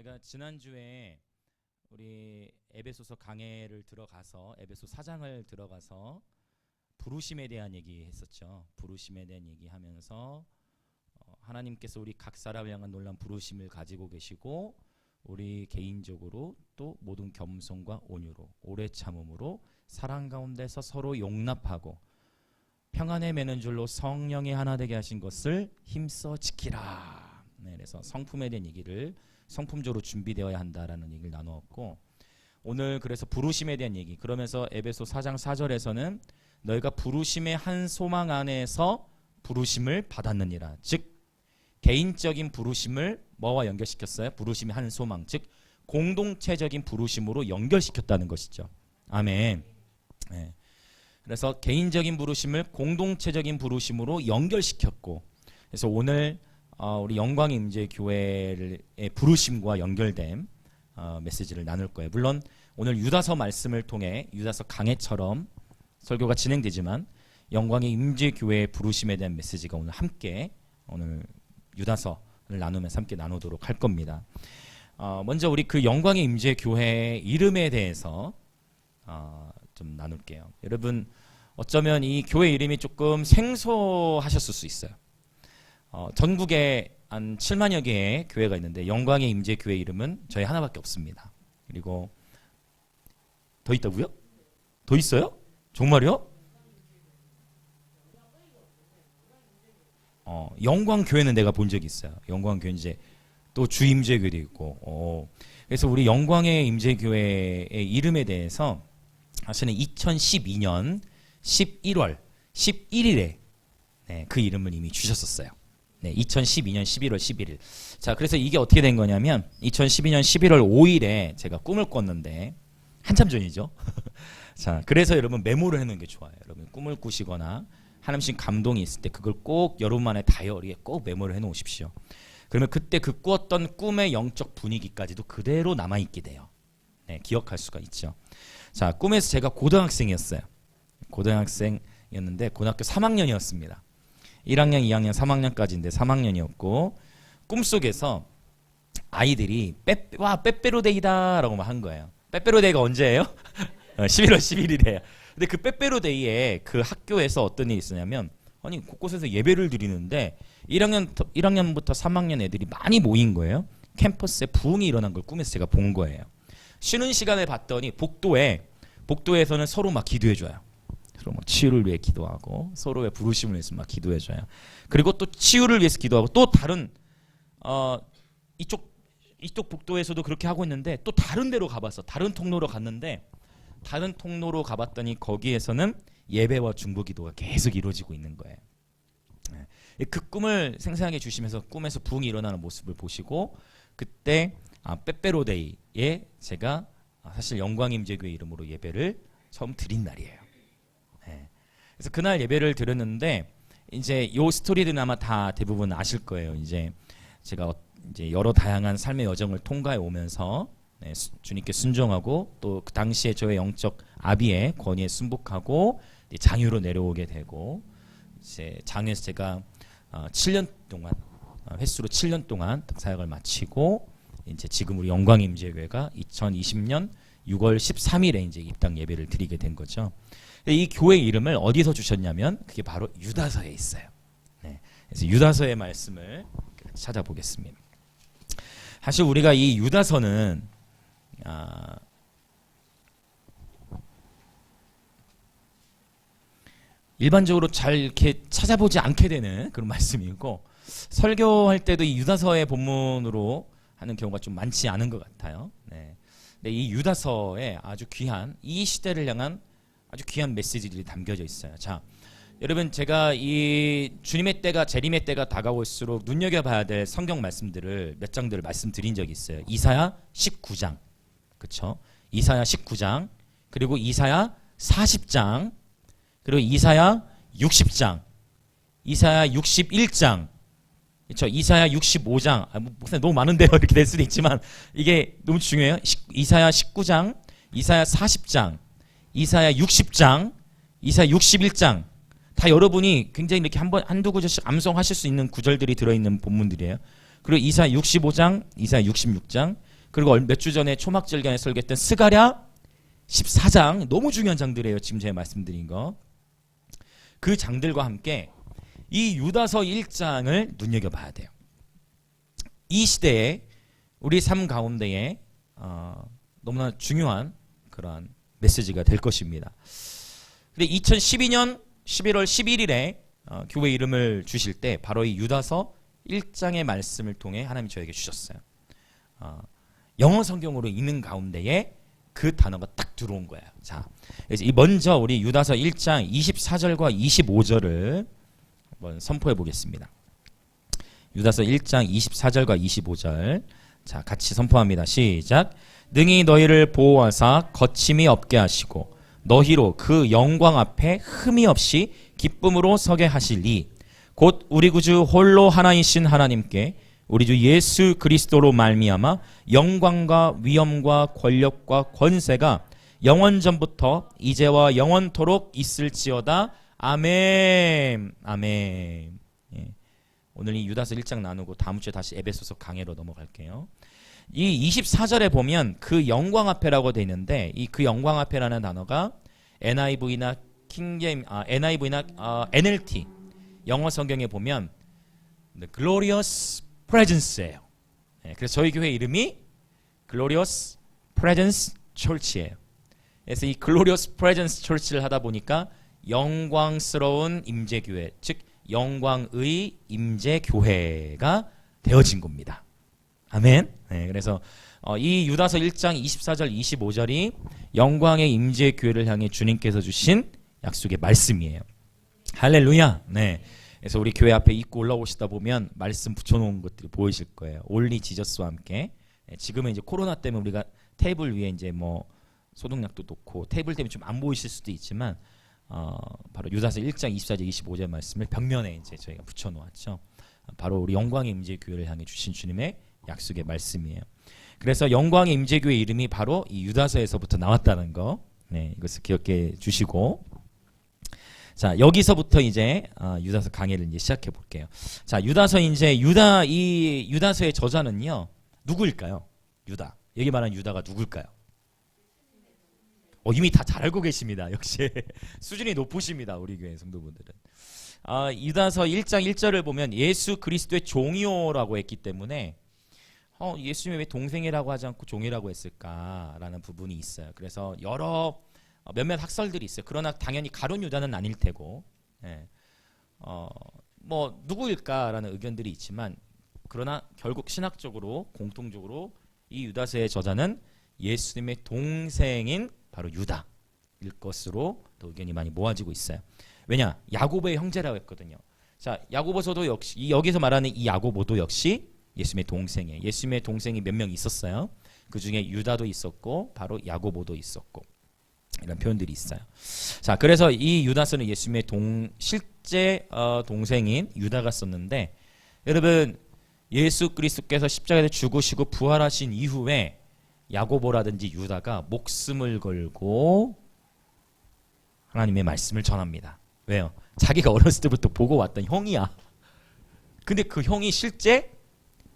제가 지난주에 우리 에베소서 강해를 들어가서 에베소 4장을 들어가서 부르심에 대한 얘기 했었죠. 부르심에 대한 얘기하면서 하나님께서 우리 각 사람을 향한 놀라운 부르심을 가지고 계시고 우리 개인적으로 또 모든 겸손과 온유로 오래 참음으로 사랑 가운데서 서로 용납하고 평안에 매는 줄로 성령이 하나 되게 하신 것을 힘써 지키라. 그래서 성품에 대한 얘기를 성품적으로 준비되어야 한다라는 얘기를 나누었고, 오늘 그래서 부르심에 대한 얘기, 그러면서 에베소 4장 4절에서는 너희가 부르심의 한 소망 안에서 부르심을 받았느니라. 즉 개인적인 부르심을 뭐와 연결시켰어요? 부르심의 한 소망, 즉 공동체적인 부르심으로 연결시켰다는 것이죠. 아멘. 네. 그래서 개인적인 부르심을 공동체적인 부르심으로 연결시켰고, 그래서 오늘 우리 영광의 임재 교회의 부르심과 연결된 메시지를 나눌 거예요. 물론 오늘 유다서 말씀을 통해 유다서 강해처럼 설교가 진행되지만 영광의 임재 교회의 부르심에 대한 메시지가 오늘 함께 오늘 유다서를 나누면서 함께 나누도록 할 겁니다. 먼저 우리 그 영광의 임재 교회의 이름에 대해서 좀 나눌게요. 여러분 어쩌면 이 교회 이름이 조금 생소하셨을 수 있어요. 전국에 한 7만여 개의 교회가 있는데 영광의 임재 교회 이름은 저희 하나밖에 없습니다. 그리고 더 있다고요? 더 있어요? 정말요? 영광교회는 내가 본 적이 있어요. 영광교회 이제 또 주임재교회도 있고. 그래서 우리 영광의 임재교회의 이름에 대해서 사실은 2012년 11월 11일에 그 이름을 이미 주셨었어요. 2012년 11월 11일. 자, 그래서 이게 어떻게 된 거냐면 2012년 11월 5일에 제가 꿈을 꿨는데 한참 전이죠. 자, 그래서 여러분 메모를 해놓는 게 좋아요. 여러분 꿈을 꾸시거나 하나님 감동이 있을 때 그걸 꼭 여러분만의 다이어리에 꼭 메모를 해놓으십시오. 그러면 그때 그 꾸었던 꿈의 영적 분위기까지도 그대로 남아있게 돼요. 기억할 수가 있죠. 자, 꿈에서 제가 고등학생이었어요. 고등학생이었는데 고등학교 3학년이었습니다. 1학년, 2학년, 3학년까지인데 3학년이었고 꿈속에서 아이들이 빼빼로데이다 라고 막 한 거예요. 빼빼로데이가 언제예요? 11월 11일이에요. 근데 그 빼빼로데이에 그 학교에서 어떤 일이 있었냐면 아니 곳곳에서 예배를 드리는데 1학년부터 3학년 애들이 많이 모인 거예요. 캠퍼스에 부흥이 일어난 걸 꿈에서 제가 본 거예요. 쉬는 시간에 봤더니 복도에서는 서로 막 기도해줘요. 서로 막 치유를 위해 기도하고 서로의 부르심을 위해서 막 기도해줘요. 그리고 또 치유를 위해서 기도하고 또 다른 이쪽 복도에서도 그렇게 하고 있는데 또 다른 데로 가봤어. 다른 통로로 갔는데 다른 통로로 가봤더니 거기에서는 예배와 중보기도가 계속 이루어지고 있는 거예요. 그 꿈을 생생하게 주시면서 꿈에서 부흥이 일어나는 모습을 보시고 그때 빼빼로데이에 제가 사실 영광임재교회 이름으로 예배를 처음 드린 날이에요. 그래서 그날 예배를 드렸는데 이제 요 스토리들은 아마 다 대부분 아실 거예요. 이제 제가 이제 여러 다양한 삶의 여정을 통과해 오면서 주님께 순종하고 또 그 당시에 저의 영적 아비의 권위에 순복하고 장유로 내려오게 되고 이제 장유에서 제가 7년 동안 횟수로 7년 동안 사역을 마치고 이제 지금 우리 영광의 임재교회가 2020년 6월 13일에 이제 입당 예배를 드리게 된 거죠. 이 교회 이름을 어디서 주셨냐면 그게 바로 유다서에 있어요. 그래서 유다서의 말씀을 찾아보겠습니다. 사실 우리가 이 유다서는 일반적으로 잘 이렇게 찾아보지 않게 되는 그런 말씀이고 설교할 때도 이 유다서의 본문으로 하는 경우가 좀 많지 않은 것 같아요. 근데 이 유다서에 아주 귀한 이 시대를 향한 아주 귀한 메시지들이 담겨져 있어요. 자, 여러분 제가 이 주님의 때가 재림의 때가 다가올수록 눈여겨봐야 될 성경 말씀들을 몇 장들을 말씀드린 적이 있어요. 이사야 19장, 그렇죠? 이사야 19장, 그리고 이사야 40장, 그리고 이사야 60장, 이사야 61장, 그렇죠? 이사야 65장. 목사님 너무 많은데요. 이렇게 될 수도 있지만 이게 너무 중요해요. 이사야 19장, 이사야 40장, 이사야 60장, 이사야 61장. 다 여러분이 굉장히 이렇게 한두 구절씩 암송하실 수 있는 구절들이 들어있는 본문들이에요. 그리고 이사야 65장, 이사야 66장, 그리고 몇 주 전에 초막절기에 설교했던 스가랴 14장, 너무 중요한 장들이에요. 지금 제가 말씀드린 거. 그 장들과 함께 이 유다서 1장을 눈여겨봐야 돼요. 이 시대에 우리 삶 가운데에 너무나 중요한 그런 메시지가 될 것입니다. 근데 2012년 11월 11일에 교회 이름을 주실 때 바로 이 유다서 1장의 말씀을 통해 하나님이 저에게 주셨어요. 영어 성경으로 읽는 가운데에 그 단어가 딱 들어온 거예요. 자, 먼저 우리 유다서 1장 24절과 25절을 한번 선포해 보겠습니다. 유다서 1장 24절과 25절. 자, 같이 선포합니다. 시작. 능히 너희를 보호하사 거침이 없게 하시고 너희로 그 영광 앞에 흠이 없이 기쁨으로 서게 하시리. 곧 우리 구주 홀로 하나이신 하나님께 우리 주 예수 그리스도로 말미암아 영광과 위엄과 권력과 권세가 영원전부터 이제와 영원토록 있을지어다. 아멘. 아멘. 예. 오늘 이 유다서 1장 나누고 다음 주에 다시 에베소서 강해로 넘어갈게요. 이 24절에 보면 그 영광 앞에라고 되어 있는데 이 그 영광 앞에라는 단어가 NIV나 NIV나 NLT 영어 성경에 보면 The Glorious Presence예요. 네, 그래서 저희 교회 이름이 Glorious Presence Church예요. 그래서 이 Glorious Presence Church를 하다 보니까 영광스러운 임재교회, 즉 영광의 임재교회가 되어진 겁니다. 아멘. 네, 그래서 이 유다서 1장 24절 25절이 영광의 임재교회를 향해 주님께서 주신 약속의 말씀이에요. 할렐루야. 네. 그래서 우리 교회 앞에 입구 올라오시다 보면 말씀 붙여놓은 것들이 보이실 거예요. 올리 지저스와 함께. 지금은 이제 코로나 때문에 우리가 테이블 위에 이제 뭐 소독약도 놓고 테이블 때문에 좀 안 보이실 수도 있지만 바로 유다서 1장 24절 25절 말씀을 벽면에 이제 저희가 붙여놓았죠. 바로 우리 영광의 임재교회를 향해 주신 주님의 약속의 말씀이에요. 그래서 영광의 임재교회 이름이 바로 이 유다서에서부터 나왔다는 거, 네, 이것을 기억해 주시고, 자 여기서부터 이제 유다서 강해를 이제 시작해 볼게요. 자 유다서 이제 이 유다서의 저자는요 누구일까요? 유다. 여기 말하는 유다가 누굴까요? 이미 다 잘 알고 계십니다. 역시 수준이 높으십니다. 우리 교회 성도분들은. 유다서 1장 1절을 보면 예수 그리스도의 종이오라고 했기 때문에 예수님이 왜 동생이라고 하지 않고 종이라고 했을까라는 부분이 있어요. 그래서 여러 몇몇 학설들이 있어요. 그러나 당연히 가룟 유다는 아닐 테고, 예. 뭐 누구일까라는 의견들이 있지만, 그러나 결국 신학적으로 공통적으로 이 유다서의 저자는 예수님의 동생인 바로 유다일 것으로 또 의견이 많이 모아지고 있어요. 왜냐? 야고보의 형제라고 했거든요. 자, 야고보서도 역시 여기서 말하는 이 야고보도 역시 예수님의 동생이에요. 예수님의 동생이 몇 명 있었어요. 그 중에 유다도 있었고 바로 야고보도 있었고 이런 표현들이 있어요. 자, 그래서 이 유다서는 예수님의 실제 동생인 유다가 썼는데, 여러분 예수 그리스도께서 십자가에서 죽으시고 부활하신 이후에 야고보라든지 유다가 목숨을 걸고 하나님의 말씀을 전합니다. 왜요? 자기가 어렸을 때부터 보고 왔던 형이야. 근데 그 형이 실제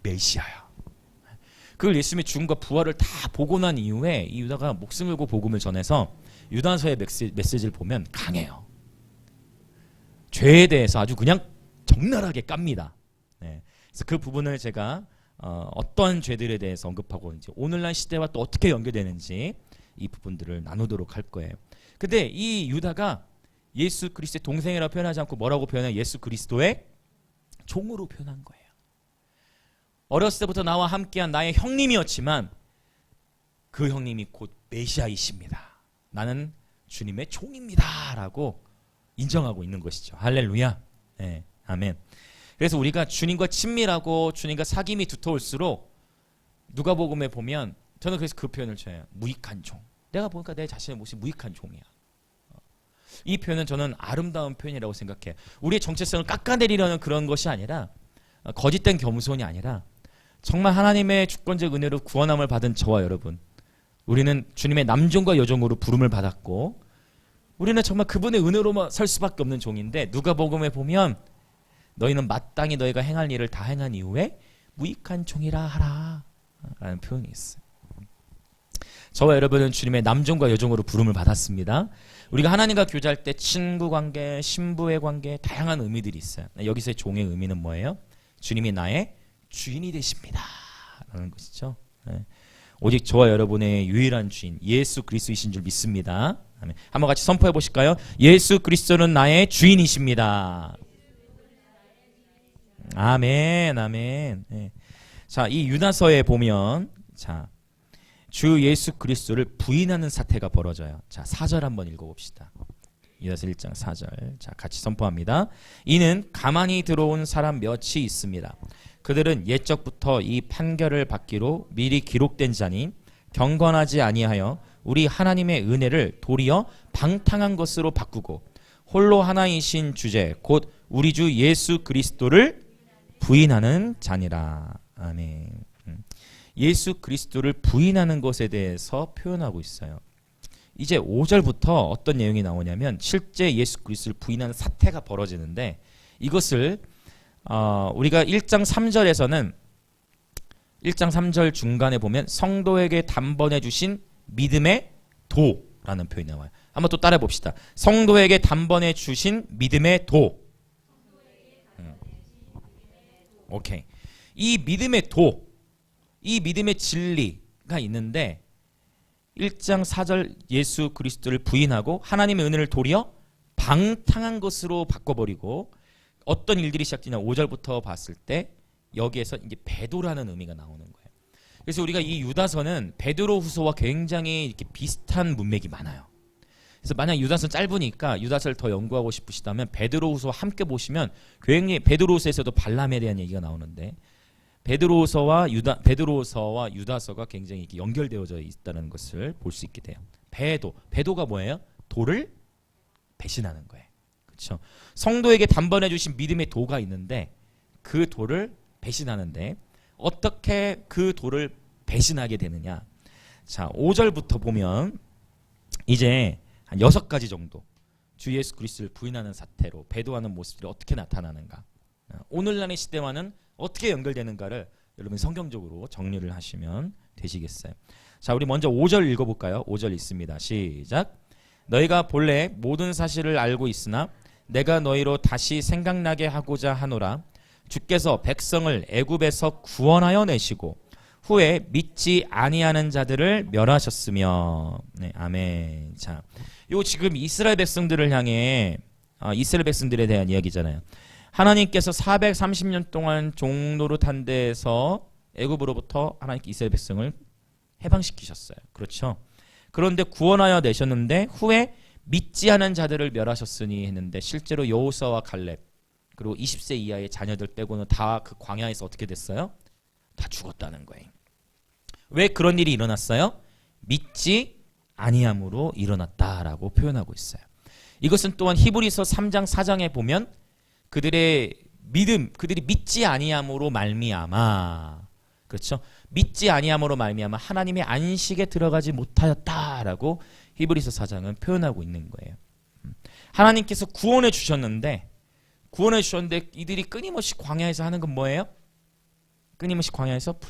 메시아야. 그걸 예수님의 죽음과 부활을 다 보고 난 이후에 이 유다가 목숨을 걸고 복음을 전해서 유다서의 메시지를 보면 강해요. 죄에 대해서 아주 그냥 적나라하게 깝니다. 네. 그래서 그 부분을 제가 어떤 죄들에 대해서 언급하고 이제 오늘날 시대와 또 어떻게 연결되는지 이 부분들을 나누도록 할 거예요. 근데 이 유다가 예수 그리스도의 동생이라고 표현하지 않고 뭐라고 표현해? 예수 그리스도의 종으로 표현한 거예요. 어렸을 때부터 나와 함께한 나의 형님이었지만 그 형님이 곧 메시아이십니다. 나는 주님의 종입니다 라고 인정하고 있는 것이죠. 할렐루야. 네, 아멘. 그래서 우리가 주님과 친밀하고 주님과 사귐이 두터울수록 누가복음에 보면, 저는 그래서 그 표현을 쳐요. 무익한 종. 내가 보니까 내 자신의 모습이 무익한 종이야. 이 표현은 저는 아름다운 표현이라고 생각해요. 우리의 정체성을 깎아내리려는 그런 것이 아니라, 거짓된 겸손이 아니라 정말 하나님의 주권적 은혜로 구원함을 받은 저와 여러분, 우리는 주님의 남종과 여종으로 부름을 받았고 우리는 정말 그분의 은혜로만 설 수밖에 없는 종인데, 누가복음에 보면 너희는 마땅히 너희가 행할 일을 다 행한 이후에 무익한 종이라 하라 라는 표현이 있어요. 저와 여러분은 주님의 남종과 여종으로 부름을 받았습니다. 우리가 하나님과 교제할 때 친구 관계, 신부의 관계, 다양한 의미들이 있어요. 여기서의 종의 의미는 뭐예요? 주님이 나의 주인이 되십니다 라는 것이죠. 네. 오직 저와 여러분의 유일한 주인 예수 그리스도이신 줄 믿습니다. 아멘. 한번 같이 선포해 보실까요? 예수 그리스도는 나의 주인이십니다. 아멘, 아멘. 네. 자, 이 유다서에 보면 주 예수 그리스도를 부인하는 사태가 벌어져요. 자, 4절 한번 읽어봅시다. 유다서 1장 4절. 자, 같이 선포합니다. 이는 가만히 들어온 사람 몇이 있습니다. 그들은 옛적부터 이 판결을 받기로 미리 기록된 자니 경건하지 아니하여 우리 하나님의 은혜를 도리어 방탕한 것으로 바꾸고 홀로 하나이신 주제 곧 우리 주 예수 그리스도를 부인하는 자니라. 아멘. 예수 그리스도를 부인하는 것에 대해서 표현하고 있어요. 이제 5절부터 어떤 내용이 나오냐면 실제 예수 그리스도를 부인하는 사태가 벌어지는데 이것을 우리가 1장 3절에서는 1장 3절 중간에 보면 성도에게 단번에 주신 믿음의 도라는 표현이 나와요. 한번 또 따라해 봅시다. 성도에게 단번에 주신 믿음의 도. 오케이. 이 믿음의 도, 이 믿음의 진리가 있는데 1장 4절 예수 그리스도를 부인하고 하나님의 은혜를 도리어 방탕한 것으로 바꿔버리고 어떤 일들이 시작되냐 5절부터 봤을 때 여기에서 이제 배도라는 의미가 나오는 거예요. 그래서 우리가 이 유다서는 베드로후서와 굉장히 이렇게 비슷한 문맥이 많아요. 그래서 만약 유다서 짧으니까 유다서를 더 연구하고 싶으시다면 베드로후서와 함께 보시면 굉장히 베드로후서에서도 발람에 대한 얘기가 나오는데 베드로서와 유다서가 굉장히 이렇게 연결되어져 있다는 것을 볼 수 있게 돼요. 배도가 뭐예요? 도를 배신하는 거예요. 그렇죠? 성도에게 단번에 주신 믿음의 도가 있는데 그 도를 배신하는데 어떻게 그 도를 배신하게 되느냐? 자, 5절부터 보면 이제 한 6가지 정도 주 예수 그리스도를 부인하는 사태로 배도하는 모습들이 어떻게 나타나는가? 오늘날의 시대와는 어떻게 연결되는가를 여러분 성경적으로 정리를 하시면 되시겠어요. 자, 우리 먼저 5절 읽어볼까요? 5절 있습니다. 시작. 너희가 본래 모든 사실을 알고 있으나 내가 너희로 다시 생각나게 하고자 하노라. 주께서 백성을 애굽에서 구원하여 내시고 후에 믿지 아니하는 자들을 멸하셨으며. 네, 아멘. 자, 요 지금 이스라엘 백성들을 향해 이스라엘 백성들에 대한 이야기잖아요. 하나님께서 430년 동안 종노릇한 데에서 애굽으로부터 하나님께 이스라엘 백성을 해방시키셨어요. 그렇죠? 그런데 구원하여 내셨는데 후에 믿지 않은 자들을 멸하셨으니 했는데 실제로 여호수아와 갈렙 그리고 20세 이하의 자녀들 빼고는 다 그 광야에서 어떻게 됐어요? 다 죽었다는 거예요. 왜 그런 일이 일어났어요? 믿지 아니함으로 일어났다라고 표현하고 있어요. 이것은 또한 히브리서 3장 4장에 보면 그들의 믿음, 그들이 믿지 아니함으로 말미암아, 그렇죠? 믿지 아니함으로 말미암아 하나님의 안식에 들어가지 못하였다라고 히브리서 4장은 표현하고 있는 거예요. 하나님께서 구원해 주셨는데 이들이 끊임없이 광야에서 하는 건 뭐예요? 끊임없이 광야에서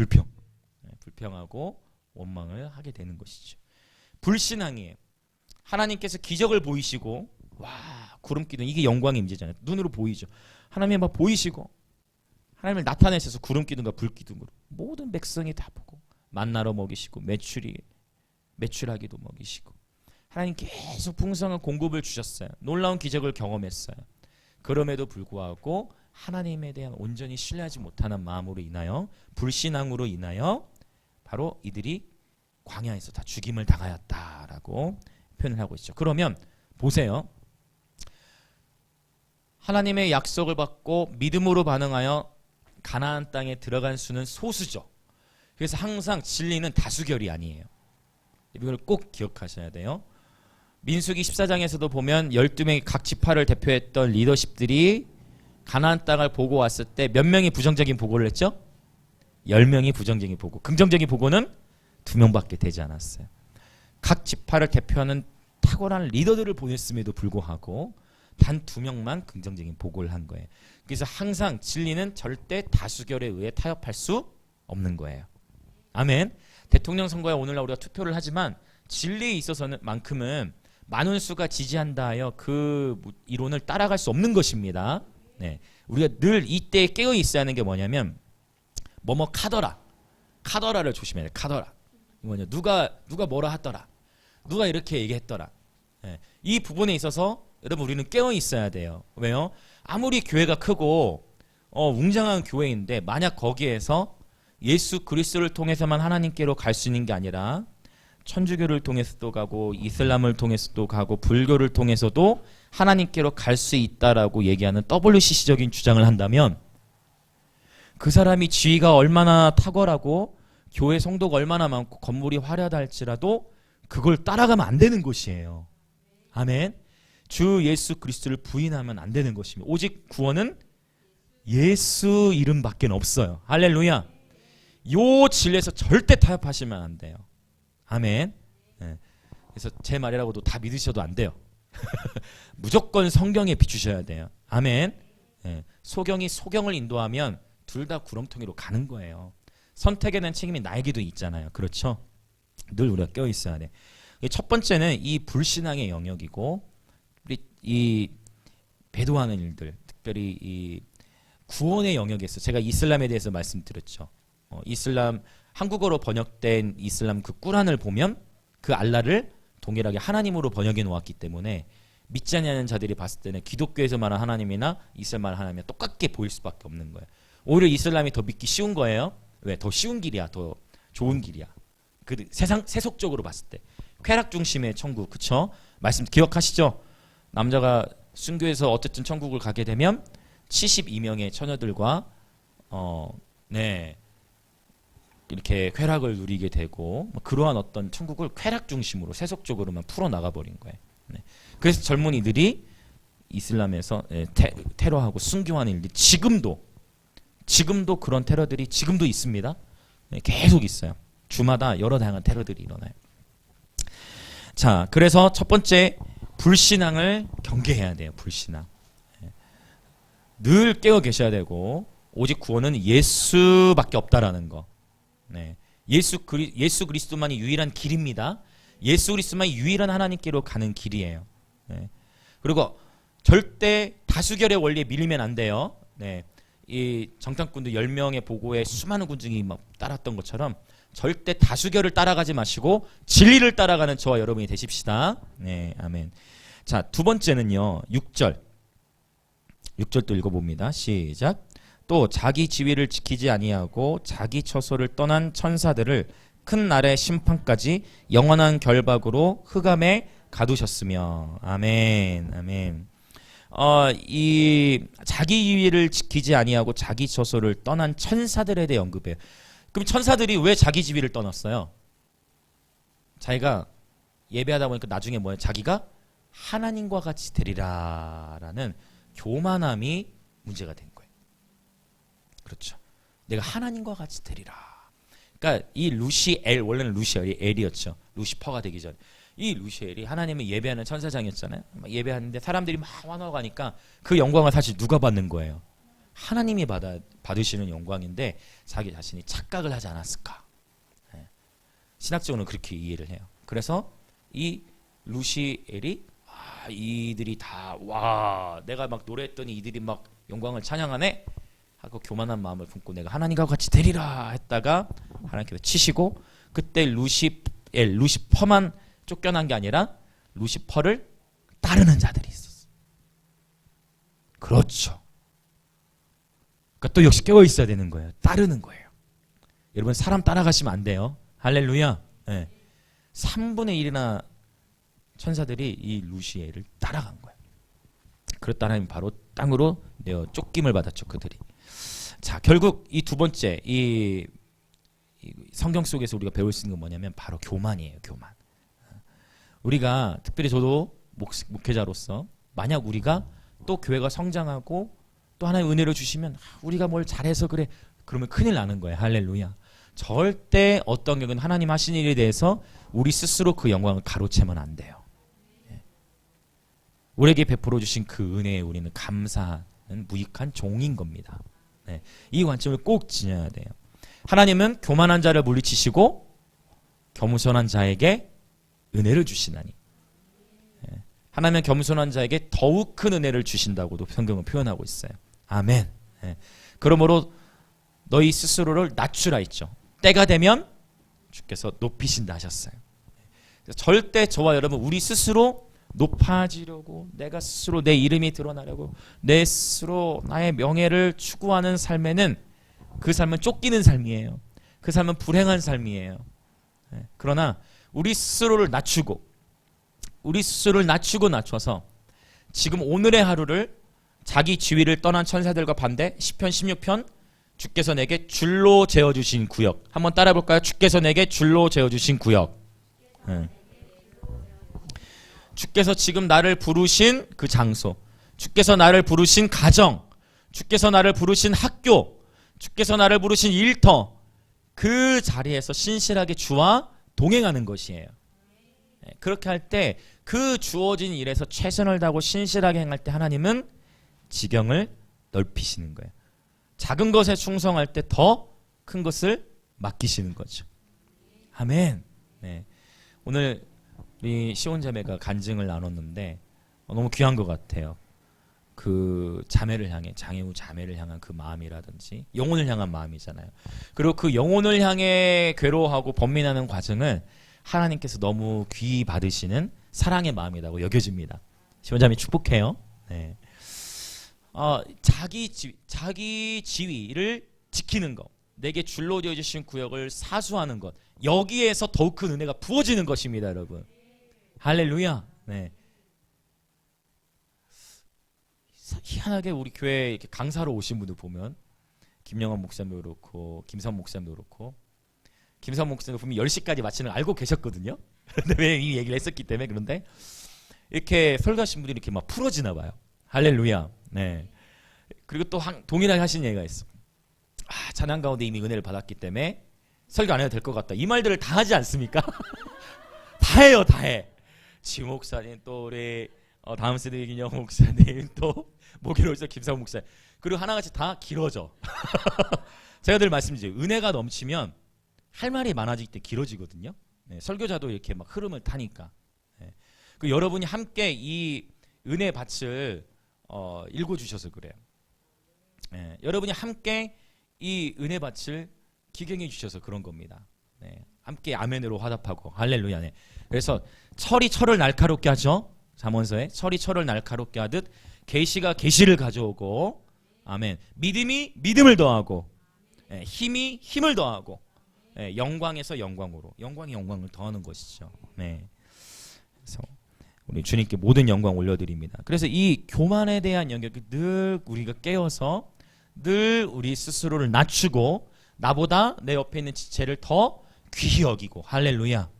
불평하고 원망을 하게 되는 것이죠. 불신앙이에요. 하나님께서 기적을 보이시고 구름기둥 이게 영광의 임재잖아요. 눈으로 보이죠. 하나님이 막 보이시고 하나님을 나타내셔서 구름기둥과 불기둥으로 모든 백성이 다 보고 만나러 먹이시고 매출하기도 먹이시고 하나님 계속 풍성한 공급을 주셨어요. 놀라운 기적을 경험했어요. 그럼에도 불구하고 하나님에 대한 온전히 신뢰하지 못하는 마음으로 인하여 불신앙으로 인하여 바로 이들이 광야에서 다 죽임을 당하였다라고 표현을 하고 있죠. 그러면 보세요. 하나님의 약속을 받고 믿음으로 반응하여 가나안 땅에 들어간 수는 소수죠. 그래서 항상 진리는 다수결이 아니에요. 이걸 꼭 기억하셔야 돼요. 민수기 14장에서도 보면 12명의 각 지파를 대표했던 리더십들이 가나안 땅을 보고 왔을 때 몇 명이 부정적인 보고를 했죠? 10명이 부정적인 보고, 긍정적인 보고는 2명밖에 되지 않았어요. 각 지파를 대표하는 탁월한 리더들을 보냈음에도 불구하고 단 2명만 긍정적인 보고를 한 거예요. 그래서 항상 진리는 절대 다수결에 의해 타협할 수 없는 거예요. 아멘. 대통령 선거에 오늘날 우리가 투표를 하지만 진리에 있어서는 만큼은 많은 수가 지지한다 하여 그 이론을 따라갈 수 없는 것입니다. 네. 우리가 늘 이때 깨어 있어야 하는 게 뭐냐면 뭐뭐 카더라를 조심해야 돼. 카더라. 뭐냐 누가 뭐라 하더라. 누가 이렇게 얘기했더라. 네. 이 부분에 있어서 여러분 우리는 깨어 있어야 돼요. 왜요? 아무리 교회가 크고 웅장한 교회인데 만약 거기에서 예수 그리스도를 통해서만 하나님께로 갈 수 있는 게 아니라 천주교를 통해서도 가고 이슬람을 통해서도 가고 불교를 통해서도 하나님께로 갈 수 있다라고 얘기하는 WCC적인 주장을 한다면 그 사람이 지위가 얼마나 탁월하고 교회 성도가 얼마나 많고 건물이 화려하다 할지라도 그걸 따라가면 안 되는 것이에요. 아멘. 주 예수 그리스도를 부인하면 안 되는 것입니다. 오직 구원은 예수 이름밖에 없어요. 할렐루야. 요 진리에서 절대 타협하시면 안 돼요. 아멘. 네. 그래서 제 말이라고도 다 믿으셔도 안 돼요. 무조건 성경에 비추셔야 돼요. 아멘. 네. 소경이 소경을 인도하면 둘 다 구렁텅이로 가는 거예요. 선택에 대한 책임이 나에게도 있잖아요. 그렇죠? 늘 우리가 껴 있어야 돼. 첫 번째는 이 불신앙의 영역이고 이 배도하는 일들, 특별히 이 구원의 영역에서 제가 이슬람에 대해서 말씀드렸죠. 이슬람 한국어로 번역된 이슬람 그 꾸란을 보면 그 알라를 동일하게 하나님으로 번역해 놓았기 때문에 믿지 않는 자들이 봤을 때는 기독교에서 말하는 하나님이나 이슬람 말하는 하나님이 똑같게 보일 수밖에 없는 거예요. 오히려 이슬람이 더 믿기 쉬운 거예요. 왜? 더 쉬운 길이야. 더 좋은 길이야. 그 세속적으로 봤을 때 쾌락 중심의 천국, 그쵸? 말씀 기억하시죠? 남자가 순교해서 어쨌든 천국을 가게 되면 72명의 처녀들과 네 이렇게 쾌락을 누리게 되고 그러한 어떤 천국을 쾌락 중심으로 세속적으로만 풀어 나가 버린 거예요. 네. 그래서 젊은이들이 이슬람에서 테러하고 순교하는 일들이 지금도 그런 테러들이 지금도 있습니다. 네, 계속 있어요. 주마다 여러 다양한 테러들이 일어나요. 자, 그래서 첫 번째 불신앙을 경계해야 돼요. 불신앙. 늘 깨어 계셔야 되고 오직 구원은 예수밖에 없다라는 거. 네. 예수 그리스도만이 유일한 길입니다. 예수 그리스도만이 유일한 하나님께로 가는 길이에요. 네. 그리고 절대 다수결의 원리에 밀리면 안 돼요. 네. 이 정탐꾼도 10명의 보고에 수많은 군중이 막 따랐던 것처럼 절대 다수결을 따라가지 마시고 진리를 따라가는 저와 여러분이 되십시다. 네, 아멘. 자, 두 번째는요. 6절도 읽어봅니다. 시작. 또 자기 지위를 지키지 아니하고 자기 처소를 떠난 천사들을 큰 날의 심판까지 영원한 결박으로 흑암에 가두셨으며. 아멘. 아멘. 이 자기 지위를 지키지 아니하고 자기 처소를 떠난 천사들에 대해 언급해요. 그럼 천사들이 왜 자기 지위를 떠났어요? 자기가 예배하다 보니까 나중에 뭐예요? 자기가 하나님과 같이 되리라라는 교만함이 문제가 된 거예요. 그렇죠. 내가 하나님과 같이 되리라. 그러니까 이 루시엘, 원래는 루시엘이 엘이었죠. 루시퍼가 되기 전. 이 루시엘이 하나님을 예배하는 천사장이었잖아요. 예배하는데 사람들이 막 환호가니까 그 영광을 사실 누가 받는 거예요? 하나님이 받으시는 영광인데 자기 자신이 착각을 하지 않았을까? 네. 신학적으로는 그렇게 이해를 해요. 그래서 이 루시엘이 이들이 다 내가 막 노래했더니 이들이 막 영광을 찬양하네 하고 교만한 마음을 품고 내가 하나님과 같이 되리라 했다가 하나님께서 치시고 그때 루시퍼만 쫓겨난 게 아니라 루시퍼를 따르는 자들이 있었어. 그렇죠. 그러니까 또 역시 깨어 있어야 되는 거예요. 따르는 거예요. 여러분 사람 따라가시면 안 돼요. 할렐루야. 네. 3분의 1이나 천사들이 이 루시엘을 따라간 거예요. 그랬다 하나님 바로 땅으로 내어 쫓김을 받았죠. 그들이. 자, 결국 이 두 번째 이 성경 속에서 우리가 배울 수 있는 건 뭐냐면 바로 교만이에요. 교만. 우리가 특별히 저도 목회자로서 만약 우리가 또 교회가 성장하고 또 하나의 은혜를 주시면 우리가 뭘 잘해서 그래 그러면 큰일 나는 거예요. 할렐루야. 절대 어떤 경우는 하나님 하신 일에 대해서 우리 스스로 그 영광을 가로채면 안 돼요. 우리에게 베풀어 주신 그 은혜에 우리는 감사하는 무익한 종인 겁니다. 네. 이 관점을 꼭 지녀야 돼요. 하나님은 교만한 자를 물리치시고 겸손한 자에게 은혜를 주시나니. 하나님은 겸손한 자에게 더욱 큰 은혜를 주신다고도 성경은 표현하고 있어요. 아멘. 그러므로 너희 스스로를 낮추라 했죠. 때가 되면 주께서 높이신다 하셨어요. 절대 저와 여러분 우리 스스로 높아지려고, 내가 스스로 내 이름이 드러나려고, 내 스스로 나의 명예를 추구하는 삶에는 그 삶은 쫓기는 삶이에요. 그 삶은 불행한 삶이에요. 그러나 우리 스스로를 낮추고, 우리 스스로를 낮춰서 지금 오늘의 하루를 자기 지위를 떠난 천사들과 반대, 시편 16편 주께서 내게 줄로 재어주신 구역, 한번 따라 볼까요? 주께서 내게 줄로 재어주신 구역. 주께서 지금 나를 부르신 그 장소, 주께서 나를 부르신 가정, 주께서 나를 부르신 학교, 주께서 나를 부르신 일터, 그 자리에서 신실하게 주와 동행하는 것이에요. 그렇게 할 때 그 주어진 일에서 최선을 다하고 신실하게 행할 때 하나님은 지경을 넓히시는 거예요. 작은 것에 충성할 때 더 큰 것을 맡기시는 거죠. 아멘. 오늘 우리 시온자매가 간증을 나눴는데 너무 귀한 것 같아요. 그 자매를 향해, 장애우 자매를 향한 그 마음이라든지 영혼을 향한 마음이잖아요. 그리고 그 영혼을 향해 괴로워하고 번민하는 과정을 하나님께서 너무 귀히 받으시는 사랑의 마음이라고 여겨집니다. 시온자매 축복해요. 자기 지위를 지키는 것, 내게 줄로 되어주신 구역을 사수하는 것, 여기에서 더욱 큰 은혜가 부어지는 것입니다, 여러분. 할렐루야. 희한하게 우리 교회 이렇게 강사로 오신 분들 보면 김영환 목사님도 그렇고 김선 목사님도 그렇고, 김선 목사님 분명히 10시까지 마치는 걸 알고 계셨거든요. 그런데 왜 이 얘기를 했었기 때문에. 그런데 이렇게 설교하신 분들이 이렇게 막 풀어지나 봐요. 할렐루야. 그리고 또 동일하게 하신 얘기가 있어. 찬양 가운데 이미 은혜를 받았기 때문에 설교 안 해도 될 것 같다. 이 말들을 다 하지 않습니까? 다 해요, 다 해. 지 목사님, 또 우리 다음 세대 김영 목사님, 또 목요일 오셔서 김상우 목사님, 그리고 하나같이 다 길어져. 제가 늘 말씀드리죠. 은혜가 넘치면 할 말이 많아지기 때문에 길어지거든요. 설교자도 이렇게 막 흐름을 타니까. 그 여러분이 함께 이 은혜 밭을 읽어주셔서 그래요. 여러분이 함께 이 은혜 밭을 기경해 주셔서 그런 겁니다. 함께 아멘으로 화답하고 할렐루야. 그래서 철이 철을 날카롭게 하죠. 잠언서에 철이 철을 날카롭게 하듯 계시가 계시를 가져오고, 아멘. 믿음이 믿음을 더하고, 힘이 힘을 더하고, 영광에서 영광으로, 영광이 영광을 더하는 것이죠. 그래서 우리 주님께 모든 영광 올려드립니다. 그래서 이 교만에 대한 영역이 늘 우리가 깨어서 늘 우리 스스로를 낮추고 나보다 내 옆에 있는 지체를 더 귀히 여기고, 할렐루야.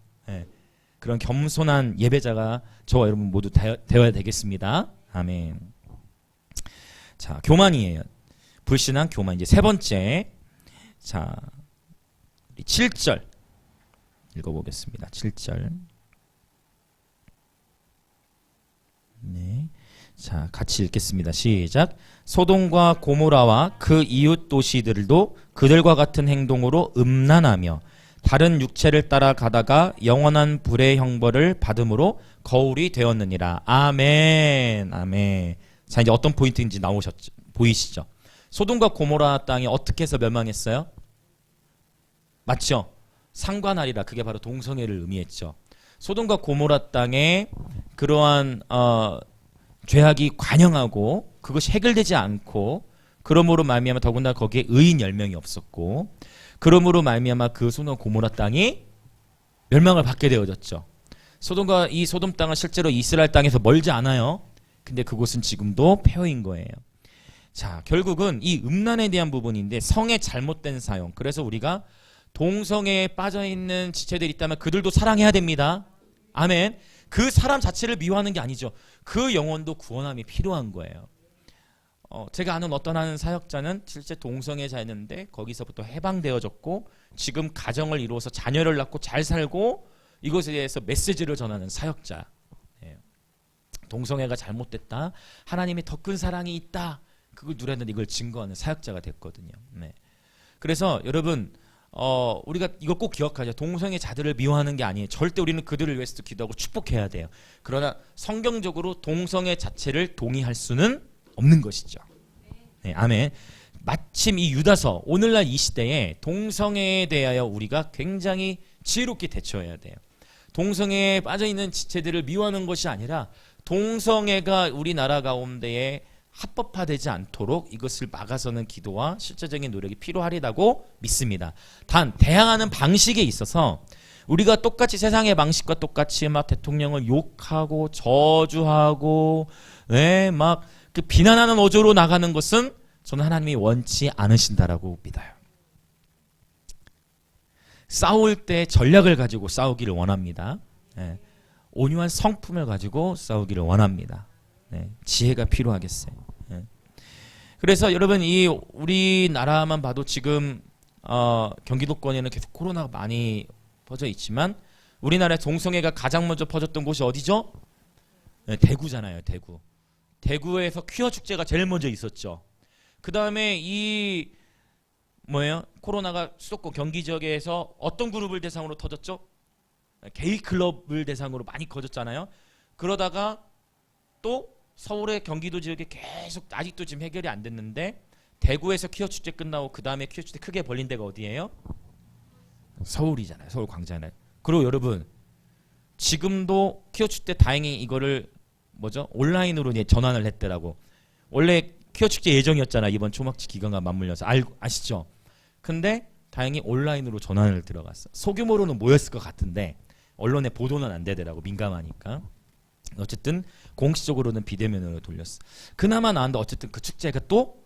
그런 겸손한 예배자가 저와 여러분 모두 되어야 되겠습니다. 아멘. 자, 교만이에요. 불신한 교만. 이제 세 번째. 자, 7절 읽어보겠습니다. 7절. 자, 같이 읽겠습니다. 시작. 소돔과 고모라와 그 이웃 도시들도 그들과 같은 행동으로 음란하며 다른 육체를 따라 가다가 영원한 불의 형벌을 받음으로 거울이 되었느니라. 아멘. 아멘. 자, 이제 어떤 포인트인지 보이시죠? 소돔과 고모라 땅이 어떻게 해서 멸망했어요? 맞죠? 상관하리라. 그게 바로 동성애를 의미했죠. 소돔과 고모라 땅에 그러한 죄악이 관영하고 그것이 해결되지 않고, 그러므로 말미암아 더군다나 거기에 의인 10명이 없었고, 그러므로 말미암아 그 소돔 고모라 땅이 멸망을 받게 되어졌죠. 이 소돔 땅은 실제로 이스라엘 땅에서 멀지 않아요. 근데 그곳은 지금도 폐허인 거예요. 자, 결국은 이 음란에 대한 부분인데 성의 잘못된 사용. 그래서 우리가 동성애에 빠져있는 지체들이 있다면 그들도 사랑해야 됩니다. 아멘. 그 사람 자체를 미워하는 게 아니죠. 그 영혼도 구원함이 필요한 거예요. 제가 아는 어떤 한 사역자는 실제 동성애자였는데 거기서부터 해방되어졌고 지금 가정을 이루어서 자녀를 낳고 잘 살고 이것에 대해서 메시지를 전하는 사역자. 동성애가 잘못됐다, 하나님의 더 큰 사랑이 있다, 그걸 누렸는데 이걸 증거하는 사역자가 됐거든요. 그래서 여러분 우리가 이거 꼭 기억하자. 동성애 자들을 미워하는 게 아니에요. 절대 우리는 그들을 위해서도 기도하고 축복해야 돼요. 그러나 성경적으로 동성애 자체를 동의할 수는 없는 것이죠. 네, 아멘. 마침 이 유다서, 오늘날 이 시대에 동성애에 대하여 우리가 굉장히 지혜롭게 대처해야 돼요. 동성애에 빠져있는 지체들을 미워하는 것이 아니라 동성애가 우리나라 가운데에 합법화되지 않도록 이것을 막아서는 기도와 실제적인 노력이 필요하리라고 믿습니다. 단 대항하는 방식에 있어서 우리가 똑같이 세상의 방식과 똑같이 막 대통령을 욕하고 저주하고 막 그 비난하는 어조로 나가는 것은 저는 하나님이 원치 않으신다라고 믿어요. 싸울 때 전략을 가지고 싸우기를 원합니다. 온유한 성품을 가지고 싸우기를 원합니다. 지혜가 필요하겠어요. 그래서 여러분 이 우리나라만 봐도 지금 경기도권에는 계속 코로나가 많이 퍼져 있지만 우리나라의 동성애가 가장 먼저 퍼졌던 곳이 어디죠? 대구잖아요. 대구에서 퀴어 축제가 제일 먼저 있었죠. 그 다음에 이 코로나가 수도권 경기 지역에서 어떤 그룹을 대상으로 터졌죠? 게이 클럽을 대상으로 많이 커졌잖아요. 그러다가 또 서울의 경기도 지역에 계속 아직도 지금 해결이 안 됐는데 대구에서 퀴어 축제 끝나고 그 다음에 퀴어 축제 크게 벌린 데가 어디예요? 서울이잖아요. 서울 광장에. 그리고 여러분 지금도 퀴어 축제 다행히 이거를 온라인으로 전환을 했더라고. 원래 퀴어 축제 예정이었잖아. 이번 초막치 기간과 맞물려서 아시죠? 근데 다행히 온라인으로 전환을 들어갔어. 소규모로는 모였을 것 같은데 언론에 보도는 안 되더라고. 민감하니까. 어쨌든 공식적으로는 비대면으로 돌렸어. 그나마 나은데 어쨌든 그 축제가 또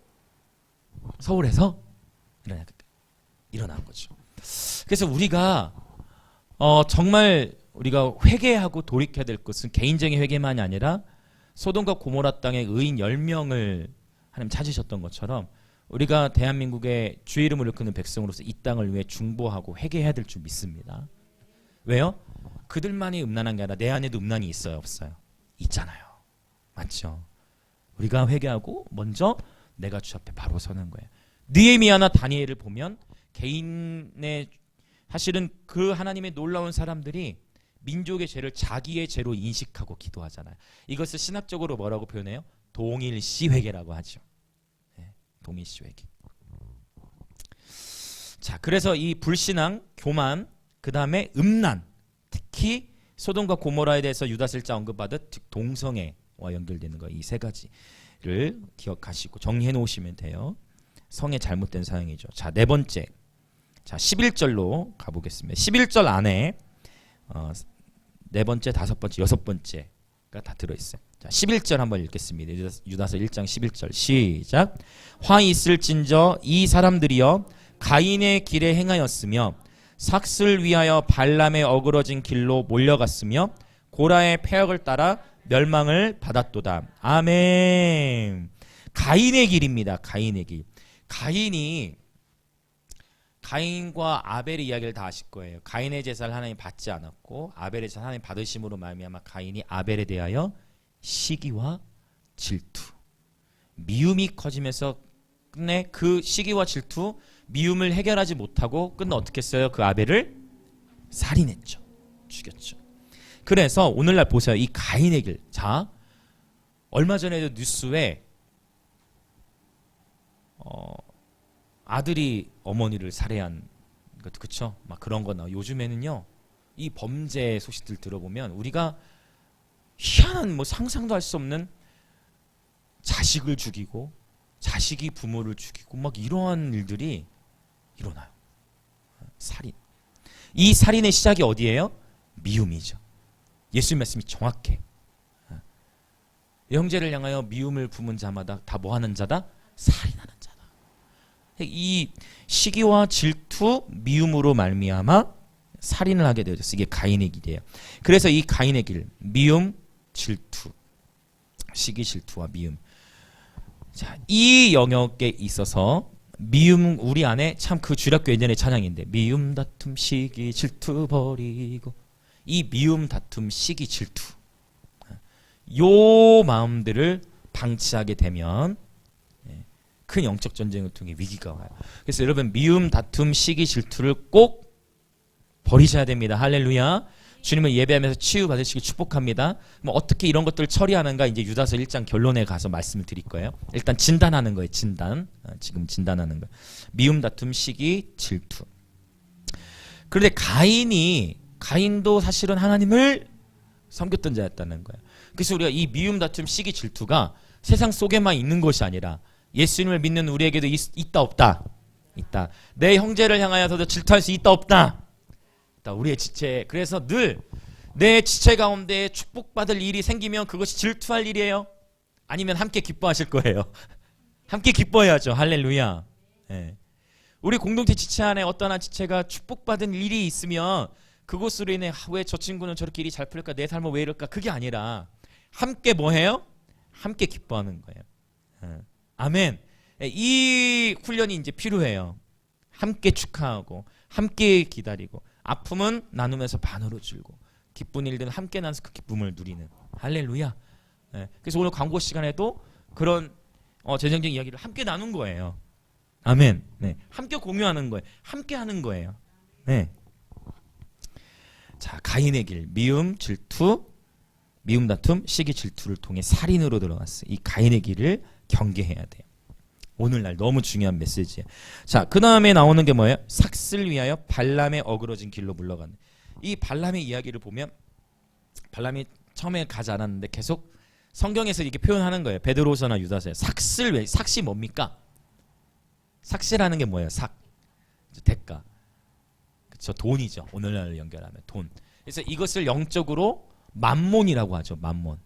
서울에서 일어난 거죠. 그래서 우리가 정말 우리가 회개하고 돌이켜야 될 것은 개인적인 회개만이 아니라 소돔과 고모라 땅의 의인 10명을 하나님 찾으셨던 것처럼 우리가 대한민국의 주의 이름을 일컫는 백성으로서 이 땅을 위해 중보하고 회개해야 될 줄 믿습니다. 왜요? 그들만이 음란한 게 아니라 내 안에도 음란이 있어요, 없어요? 있잖아요. 맞죠? 우리가 회개하고 먼저 내가 주 앞에 바로 서는 거예요. 느헤미야나 다니엘을 보면 개인의 사실은 그 하나님의 놀라운 사람들이 민족의 죄를 자기의 죄로 인식하고 기도하잖아요. 이것을 신학적으로 뭐라고 표현해요? 동일시 회개라고 하죠. 동일시 회개. 자, 그래서 이 불신앙, 교만, 그 다음에 음란, 특히 소돔과 고모라에 대해서 유다서일장 언급받은 즉 동성애와 연결되는 거 이 세 가지를 기억하시고 정리해 놓으시면 돼요. 성의 잘못된 사용이죠. 자, 네 번째. 자, 11절로 가보겠습니다. 11절 안에 네 번째, 다섯 번째, 여섯 번째가 다 들어있어요. 자, 11절 한번 읽겠습니다. 유다서 1장 11절 시작. 화 있을진저 이 사람들이여 가인의 길에 행하였으며 삭슬 위하여 발람의 어그러진 길로 몰려갔으며 고라의 패역을 따라 멸망을 받았도다. 아멘. 가인의 길입니다. 가인의 길. 가인과 아벨의 이야기를 다 아실 거예요. 가인의 제사를 하나님 받지 않았고 아벨의 제사 하나님 받으심으로 말미암아 가인이 아벨에 대하여 시기와 질투, 미움이 커지면서 끝내 그 시기와 질투, 미움을 해결하지 못하고 끝내 어떻게 했어요? 그 아벨을 살인했죠. 죽였죠. 그래서 오늘날 보세요. 이 가인의 길. 자, 얼마 전에도 뉴스에 아들이 어머니를 살해한 것, 그쵸? 막 그런 거 나와. 요즘에는요, 이 범죄 소식들 들어보면 우리가 희한한 상상도 할 수 없는 자식을 죽이고 자식이 부모를 죽이고 막 이러한 일들이 일어나요. 살인. 이 살인의 시작이 어디예요? 미움이죠. 예수님 말씀이 정확해. 형제를 향하여 미움을 품은 자마다 다 뭐하는 자다? 살인하는 자다. 이 시기와 질투, 미움으로 말미암아 살인을 하게 되어졌어요. 이게 가인의 길이에요. 그래서 이 가인의 길, 미움, 질투, 시기, 질투와 미움. 자, 이 영역에 있어서 미움, 우리 안에 참 그 주일학교 예전의 찬양인데 미움, 다툼, 시기, 질투 버리고, 이 미움, 다툼, 시기, 질투, 요 마음들을 방치하게 되면 큰 영적 전쟁을 통해 위기가 와요. 그래서 여러분 미움, 다툼, 시기, 질투를 꼭 버리셔야 됩니다. 할렐루야. 주님을 예배하면서 치유받으시길 축복합니다. 뭐 어떻게 이런 것들을 처리하는가 이제 유다서 1장 결론에 가서 말씀을 드릴 거예요. 일단 진단하는 거예요. 진단. 지금 진단하는 거. 미움, 다툼, 시기, 질투. 그런데 가인도 사실은 하나님을 섬겼던 자였다는 거예요. 그래서 우리가 이 미움, 다툼, 시기, 질투가 세상 속에만 있는 것이 아니라 예수님을 믿는 우리에게도 있다 없다? 있다. 내 형제를 향하여서도 질투할 수 있다 없다? 우리의 지체. 그래서 늘 내 지체 가운데 축복받을 일이 생기면 그것이 질투할 일이에요? 아니면 함께 기뻐하실 거예요? 함께 기뻐해야죠. 할렐루야. 네. 우리 공동체 지체 안에 어떤 한 지체가 축복받은 일이 있으면 그것으로 인해 왜 저 친구는 저렇게 일이 잘 풀릴까? 내 삶은 왜 이럴까? 그게 아니라 함께 뭐 해요? 함께 기뻐하는 거예요. 아멘. 이 훈련이 이제 필요해요. 함께 축하하고 함께 기다리고 아픔은 나누면서 반으로 줄고 기쁜 일들은 함께 나눠서 그 기쁨을 누리는. 할렐루야. 네. 그래서 오늘 광고 시간에도 그런 재정적인 이야기를 함께 나눈 거예요. 아멘. 네. 함께 공유하는 거예요. 함께 하는 거예요. 네. 자, 가인의 길, 미움, 질투, 미움, 다툼, 시기, 질투를 통해 살인으로 들어갔어요. 이 가인의 길을 경계해야 돼요. 오늘날 너무 중요한 메시지예요. 자, 그 다음에 나오는 게 뭐예요? 삭슬 위하여 발람의 어그러진 길로 물러가는. 이 발람의 이야기를 보면 발람이 처음에 가지 않았는데 계속 성경에서 이렇게 표현하는 거예요. 베드로서나 유다서에. 삭이 뭡니까? 삭시라는 게 뭐예요? 대가. 그렇죠. 돈이죠. 오늘날로 연결하면 돈. 그래서 이것을 영적으로 만몬이라고 하죠. 만몬.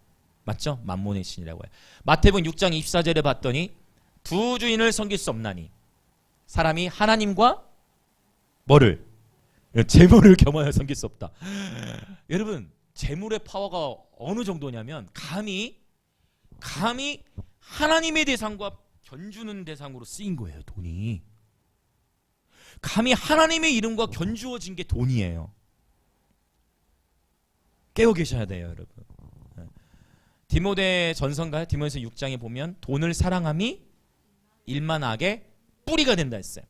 맞죠? 만몬의 신이라고 해요. 마태복음 6장 24절에 봤더니 두 주인을 섬길 수 없나니 사람이 하나님과 뭐를? 재물을 겸하여 섬길 수 없다. 여러분 재물의 파워가 어느 정도냐면 감히 하나님의 대상과 견주는 대상으로 쓰인 거예요. 돈이. 감히 하나님의 이름과 견주어진 게 돈이에요. 깨어 계셔야 돼요, 여러분. 디모데 전서인가요? 디모데서 6장에 보면 돈을 사랑함이 일만 악의 뿌리가 된다 했어요.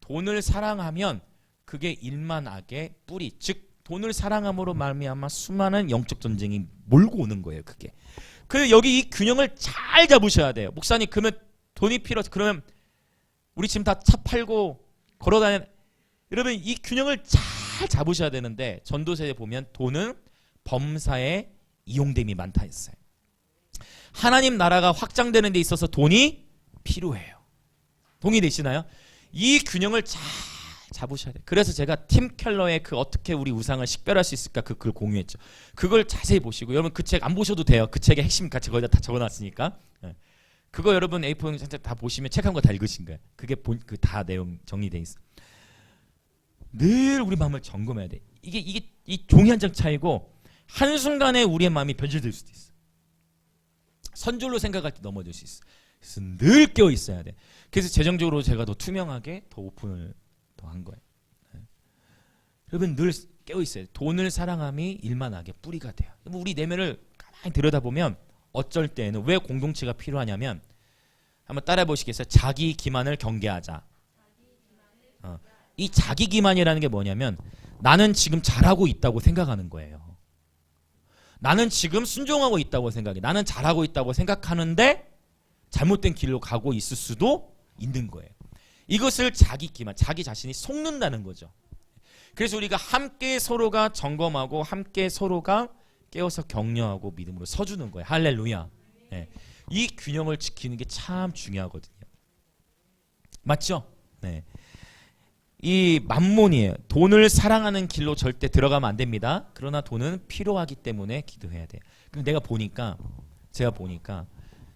돈을 사랑하면 그게 일만 악의 뿌리, 즉 돈을 사랑함으로 말미암아 수많은 영적 전쟁이 몰고 오는 거예요. 그게. 그래서 여기 이 균형을 잘 잡으셔야 돼요. 목사님 그러면 돈이 필요해서 그러면 우리 지금 다 차 팔고 걸어다니는 여러분 이 균형을 잘 잡으셔야 되는데 전도서에 보면 돈은 범사에 이용됨이 많다 했어요. 하나님 나라가 확장되는 데 있어서 돈이 필요해요. 동의되시나요? 이 균형을 잘 잡으셔야 돼요. 그래서 제가 팀 켈러의 그 어떻게 우리 우상을 식별할 수 있을까 그 글 공유했죠. 그걸 자세히 보시고 여러분 그 책 안 보셔도 돼요. 그 책의 핵심 같이 거기다 다 적어놨으니까. 그거 여러분 A4 다 보시면 책 한 거 다 읽으신 거예요. 그게 그 다 내용 정리돼 있어. 늘 우리 마음을 점검해야 돼. 이게 이 종이 한 장 차이고 한 순간에 우리의 마음이 변질될 수도 있어. 선줄로 생각할 때 넘어질 수 있어. 그래서 늘 깨어 있어야 돼. 그래서 재정적으로 제가 더 투명하게 더 오픈을 더 한 거예요. 여러분 늘 깨어 있어야 돼. 돈을 사랑함이 일만 악의 뿌리가 돼요. 우리 내면을 가만히 들여다보면 어쩔 때는 왜 공동체가 필요하냐면 한번 따라해 보시겠어요? 자기 기만을 경계하자. 이 자기 기만이라는 게 뭐냐면 나는 지금 잘하고 있다고 생각하는 거예요. 나는 지금 순종하고 있다고 생각해. 나는 잘하고 있다고 생각하는데 잘못된 길로 가고 있을 수도 있는 거예요. 이것을 자기 기만, 자기 자신이 속는다는 거죠. 그래서 우리가 함께 서로가 점검하고 함께 서로가 깨어서 격려하고 믿음으로 서주는 거예요. 할렐루야. 네. 이 균형을 지키는 게 참 중요하거든요. 맞죠? 네. 이 만몬이에요. 돈을 사랑하는 길로 절대 들어가면 안 됩니다. 그러나 돈은 필요하기 때문에 기도해야 돼요. 그럼 제가 보니까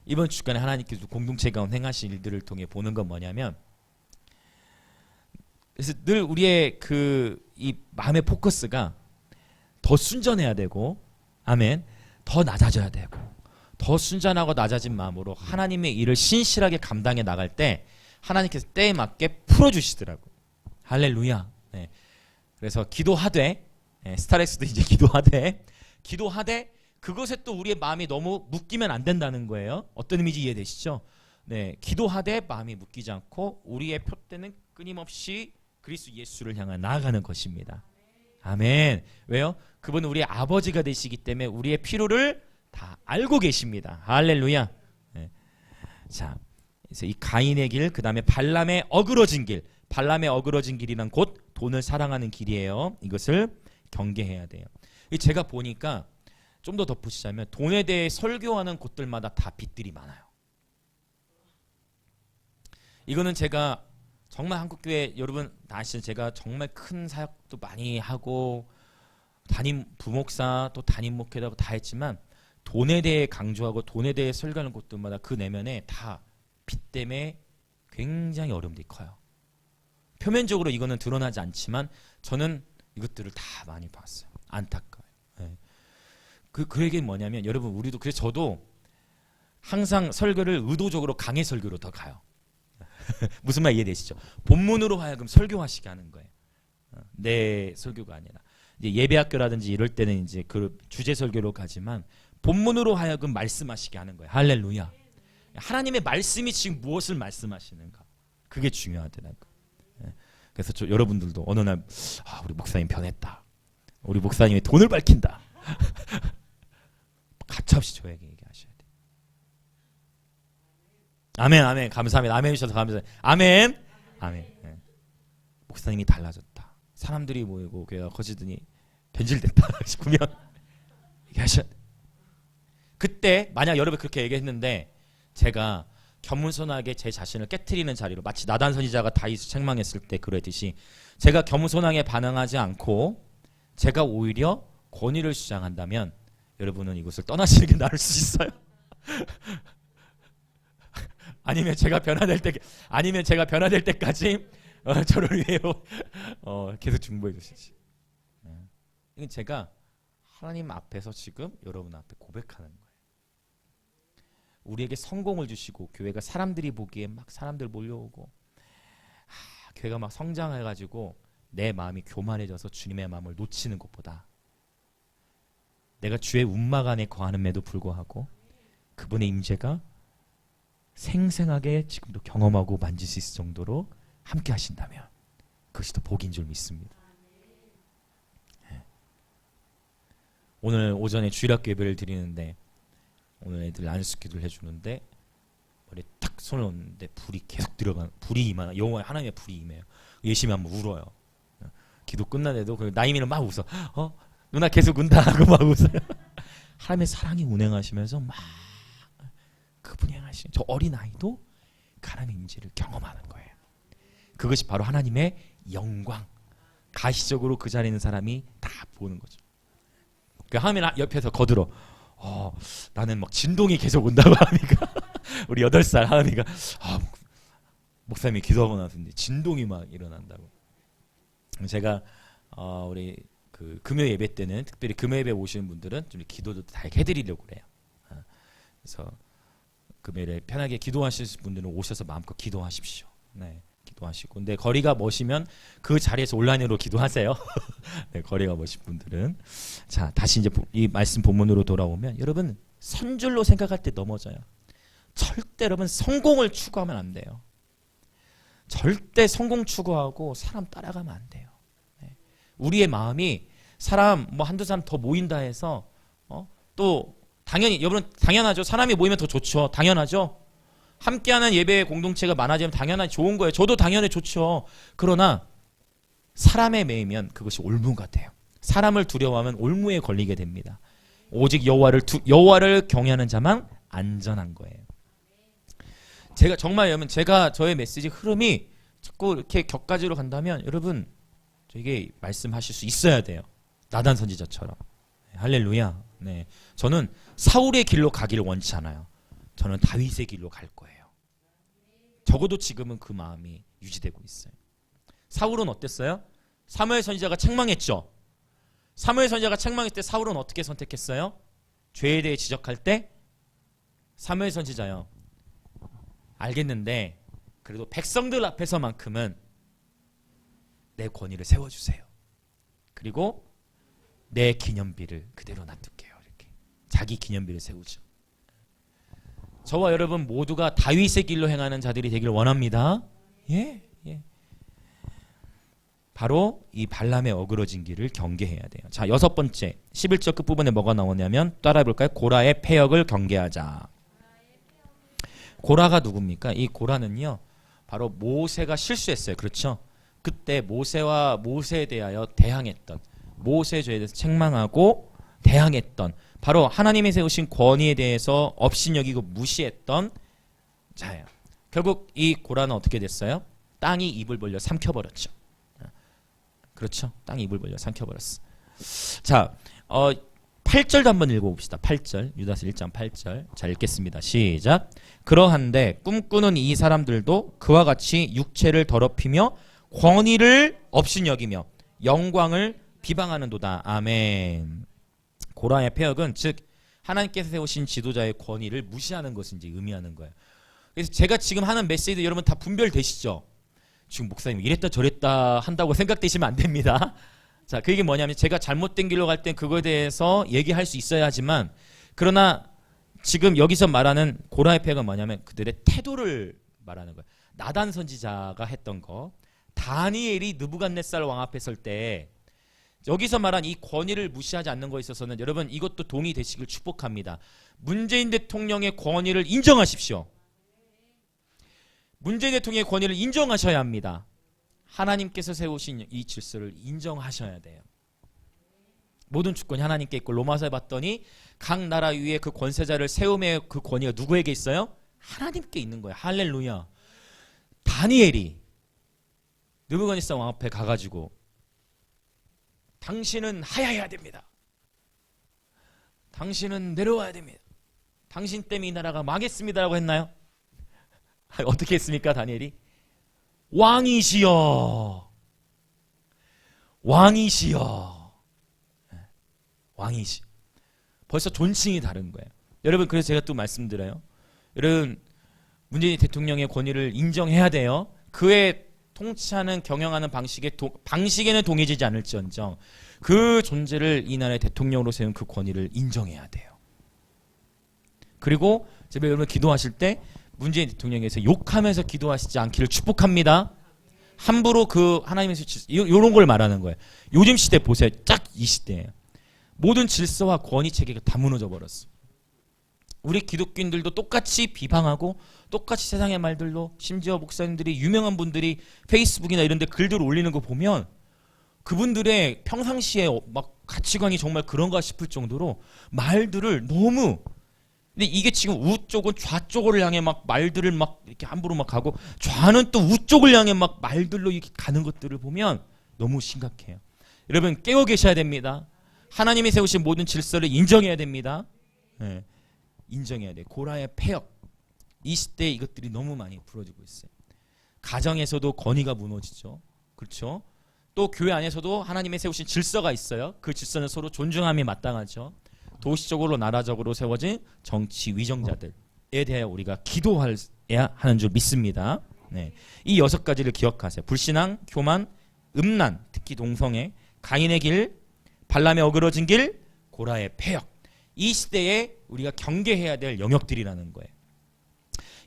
이번 주간에 하나님께서 공동체 가운데 행하신 일들을 통해 보는 건 뭐냐면 그래서 늘 우리의 이 마음의 포커스가 더 순전해야 되고 아멘. 더 낮아져야 되고 더 순전하고 낮아진 마음으로 하나님의 일을 신실하게 감당해 나갈 때 하나님께서 때에 맞게 풀어주시더라고요. 할렐루야. 네. 그래서 기도하되 스타렉스도 이제 기도하되 그것에 또 우리의 마음이 너무 묶이면 안 된다는 거예요. 어떤 의미인지 이해되시죠? 네, 기도하되 마음이 묶이지 않고 우리의 표대는 끊임없이 그리스도 예수를 향해 나아가는 것입니다. 아멘. 왜요? 그분은 우리의 아버지가 되시기 때문에 우리의 필요를 다 알고 계십니다. 할렐루야. 네. 자, 그래서 이 가인의 길, 그 다음에 발람의 어그러진 길. 발람의 어그러진 길이란 곧 돈을 사랑하는 길이에요. 이것을 경계해야 돼요. 제가 보니까 좀 더 덧붙이자면 돈에 대해 설교하는 곳들마다 다 빚들이 많아요. 이거는 제가 정말 한국교회 여러분 다 아시죠? 제가 정말 큰 사역도 많이 하고 담임 부목사 또 담임 목회도 다 했지만 돈에 대해 강조하고 돈에 대해 설교하는 곳들마다 그 내면에 다 빚 때문에 굉장히 어려움이 커요. 표면적으로 이거는 드러나지 않지만 저는 이것들을 다 많이 봤어요. 안타까워요. 네. 그 얘기는 뭐냐면 여러분 우리도 그래서 저도 항상 설교를 의도적으로 강의 설교로 더 가요. 무슨 말 이해되시죠? 본문으로 하여금 설교하시게 하는 거예요. 내 설교가 아니라 이제 예배학교라든지 이럴 때는 이제 그 주제 설교로 가지만 본문으로 하여금 말씀하시게 하는 거예요. 할렐루야. 하나님의 말씀이 지금 무엇을 말씀하시는가? 그게 중요하더라고요. 그래서 여러분들도 어느 날 우리 목사님 변했다. 우리 목사님이 돈을 밝힌다. 가차없이 저에게 얘기하셔야 돼요. 아멘, 아멘, 감사합니다. 아멘 주셔서 감사합니다. 아멘, 아멘. 네. 목사님이 달라졌다. 사람들이 모이고 교회가 커지더니 변질됐다 싶으면 얘기하셔야 돼요. 그때 만약 여러분 그렇게 얘기했는데 제가 겸손하게 제 자신을 깨트리는 자리로 마치 나단 선지자가 다윗을 책망했을 때 그러듯이 제가 겸손하게 반응하지 않고 제가 오히려 권위를 주장한다면 여러분은 이곳을 떠나시는 게 나을 수 있어요. 아니면 제가 변화될 때까지 저를 위해요 계속 중보해 주시지. 이건 제가 하나님 앞에서 지금 여러분 앞에 고백하는 거예요. 우리에게 성공을 주시고 교회가 사람들이 보기에 막 사람들 몰려오고 교회가 막 성장해가지고 내 마음이 교만해져서 주님의 마음을 놓치는 것보다 내가 주의 운막 안에 거하는에도 불구하고 그분의 임재가 생생하게 지금도 경험하고 만질 수 있을 정도로 함께 하신다면 그것이 더 복인 줄 믿습니다. 오늘 오전에 주일학교 예배를 드리는데 오늘 애들 안수기도를 해주는데 머리에 탁 손을 얹는데 불이 계속 들어가는 불이 임하나 영혼에 하나님의 불이 임해요. 예심이 한번 울어요. 기도 끝나는데도 나이미는 막 웃어. 누나 계속 운다 하고 막 웃어요. 하나님의 사랑이 운행하시면서 막 그분이 행하시는 저 어린 아이도 하나님의 임재를 경험하는 거예요. 그것이 바로 하나님의 영광. 가시적으로 그 자리에 있는 사람이 다 보는 거죠. 그 하나님 옆에서 거들어. 나는 막 진동이 계속 온다고 하니까 우리 8살 하나님이가 목사님이 기도하고 나서인데 진동이 막 일어난다고. 제가 우리 그 금요 예배 때는 특별히 금요 예배 오시는 분들은 좀 기도도 다 해드리려고 그래요. 그래서 금요일에 편하게 기도하실 분들은 오셔서 마음껏 기도하십시오. 네, 기도하시고. 근데 거리가 머시면 그 자리에서 온라인으로 기도하세요. 네, 거리가 머신 분들은. 자, 다시 이제 이 말씀 본문으로 돌아오면 여러분 선줄로 생각할 때 넘어져요. 절대 여러분 성공을 추구하면 안 돼요. 절대 성공 추구하고 사람 따라가면 안 돼요. 네. 우리의 마음이 사람 뭐 한두 사람 더 모인다 해서 또 당연히 여러분 당연하죠. 사람이 모이면 더 좋죠. 당연하죠. 함께하는 예배 공동체가 많아지면 당연히 좋은 거예요. 저도 당연히 좋죠. 그러나 사람에 매이면 그것이 올무가 돼요. 사람을 두려워하면 올무에 걸리게 됩니다. 오직 여호와를 경외하는 자만 안전한 거예요. 제가 정말 여러분 저의 메시지 흐름이 자꾸 이렇게 격가지로 간다면 여러분 저에게 말씀하실 수 있어야 돼요. 나단 선지자처럼. 할렐루야. 네, 저는 사울의 길로 가기를 원치 않아요. 저는 다윗의 길로 갈 거예요. 적어도 지금은 그 마음이 유지되고 있어요. 사울은 어땠어요? 사무엘 선지자가 책망했죠. 사무엘 선지자가 책망했을 때 사울은 어떻게 선택했어요? 죄에 대해 지적할 때 사무엘 선지자요. 알겠는데 그래도 백성들 앞에서만큼은 내 권위를 세워주세요. 그리고 내 기념비를 그대로 놔둘게요. 이렇게 자기 기념비를 세우죠. 저와 여러분 모두가 다윗의 길로 행하는 자들이 되길 원합니다. 예, 예. 바로 이 발람의 어그러진 길을 경계해야 돼요. 자, 6번째 11절 끝부분에 뭐가 나오냐면 따라해볼까요? 고라의 패역을 경계하자. 고라가 누굽니까? 이 고라는요 바로 모세가 실수했어요. 그렇죠? 그때 모세에 대하여 대항했던, 모세의 죄에 대해서 책망하고 대항했던, 바로 하나님이 세우신 권위에 대해서 업신여기고 무시했던 자예요. 결국 이 고라는 어떻게 됐어요? 땅이 입을 벌려 삼켜버렸죠. 그렇죠? 땅이 입을 벌려 삼켜버렸어. 자, 8절도 한번 읽어봅시다. 8절, 유다서 1장 8절. 자, 읽겠습니다. 시작. 그러한데 꿈꾸는 이 사람들도 그와 같이 육체를 더럽히며 권위를 업신여기며 영광을 비방하는도다. 아멘. 고라의 패역은 즉 하나님께서 세우신 지도자의 권위를 무시하는 것을 이제 의미하는 거예요. 그래서 제가 지금 하는 메시지도 여러분 다 분별되시죠? 지금 목사님 이랬다 저랬다 한다고 생각되시면 안 됩니다. 자, 그 얘기 뭐냐면 제가 잘못된 길로 갈 땐 그거에 대해서 얘기할 수 있어야 하지만, 그러나 지금 여기서 말하는 고라의 패역은 뭐냐면 그들의 태도를 말하는 거예요. 나단 선지자가 했던 거, 다니엘이 느부갓네살 왕 앞에 설 때 여기서 말한 이 권위를 무시하지 않는 거에 있어서는 여러분 이것도 동의되시길 축복합니다. 문재인 대통령의 권위를 인정하십시오. 문재인 대통령의 권위를 인정하셔야 합니다. 하나님께서 세우신 이 질서를 인정하셔야 돼요. 모든 주권이 하나님께 있고, 로마서에 봤더니 각 나라 위에 그 권세자를 세움의 그 권위가 누구에게 있어요? 하나님께 있는 거예요. 할렐루야. 다니엘이 느부갓네살 왕 앞에 가가지고 당신은 하야해야 됩니다. 당신은 내려와야 됩니다. 당신 때문에 이 나라가 망했습니다라고 했나요? 어떻게 했습니까? 다니엘이 왕이시여, 왕이시여, 왕이시. 벌써 존칭이 다른 거예요. 여러분, 그래서 제가 또 말씀드려요. 여러분, 문재인 대통령의 권위를 인정해야 돼요. 그의 통치하는 경영하는 방식에는 동의되지 않을지언정 그 존재를 이 나라의 대통령으로 세운 그 권위를 인정해야 돼요. 그리고 제발 여러분 기도하실 때 문재인 대통령에서 욕하면서 기도하시지 않기를 축복합니다. 함부로 그 하나님의 이런 걸 말하는 거예요. 요즘 시대 보세요. 딱 이 시대예요. 모든 질서와 권위 체계가 다 무너져 버렸어. 우리 기독교인들도 똑같이 비방하고 똑같이 세상의 말들로, 심지어 목사님들이, 유명한 분들이 페이스북이나 이런 데 글들 올리는 거 보면 그분들의 평상시에 막 가치관이 정말 그런가 싶을 정도로 말들을 너무, 근데 이게 지금 우쪽은 좌쪽을 향해 막 말들을 막 이렇게 함부로 막 가고, 좌는 또 우쪽을 향해 막 말들로 이렇게 가는 것들을 보면 너무 심각해요. 여러분 깨어 계셔야 됩니다. 하나님이 세우신 모든 질서를 인정해야 됩니다. 네. 인정해야 돼. 고라의 패역, 이 시대에 이것들이 너무 많이 부러지고 있어요. 가정에서도 권위가 무너지죠. 그렇죠? 또 교회 안에서도 하나님의 세우신 질서가 있어요. 그 질서는 서로 존중함이 마땅하죠. 도시적으로 나라적으로 세워진 정치 위정자들에 대해 우리가 기도해야 하는 줄 믿습니다. 네. 이 6가지를 기억하세요. 불신앙, 교만, 음란, 특히 동성애, 가인의 길, 발람의 어그러진 길, 고라의 패역. 이 시대에 우리가 경계해야 될 영역들이라는 거예요.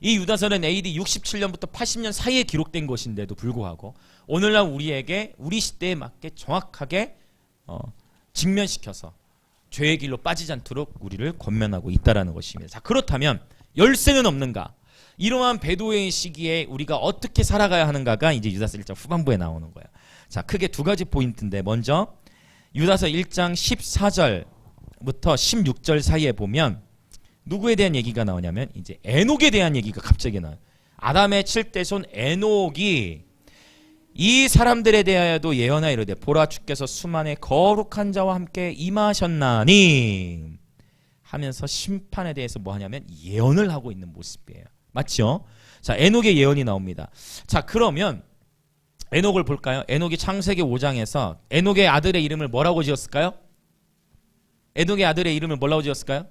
이 유다서는 AD 67년부터 80년 사이에 기록된 것인데도 불구하고 오늘날 우리에게 우리 시대에 맞게 정확하게 직면시켜서 죄의 길로 빠지지 않도록 우리를 권면하고 있다는 것입니다. 자, 그렇다면 열쇠는 없는가? 이러한 배도의 시기에 우리가 어떻게 살아가야 하는가가 이제 유다서 1장 후반부에 나오는 거예요. 자, 크게 2가지 포인트인데, 먼저 유다서 1장 14절부터 16절 사이에 보면 누구에 대한 얘기가 나오냐면 이제 에녹에 대한 얘기가 갑자기 나와요. 아담의 7대손 에녹이 이 사람들에 대하여도 예언하여 이르되 보라 주께서 수만의 거룩한 자와 함께 임하셨나니 하면서 심판에 대해서 뭐 하냐면 예언을 하고 있는 모습이에요. 맞죠? 자, 에녹의 예언이 나옵니다. 자, 그러면 에녹을 볼까요? 에녹이 창세기 5장에서 에녹의 아들의 이름을 뭐라고 지었을까요? 에녹의 아들의 이름을 뭐라고 지었을까요?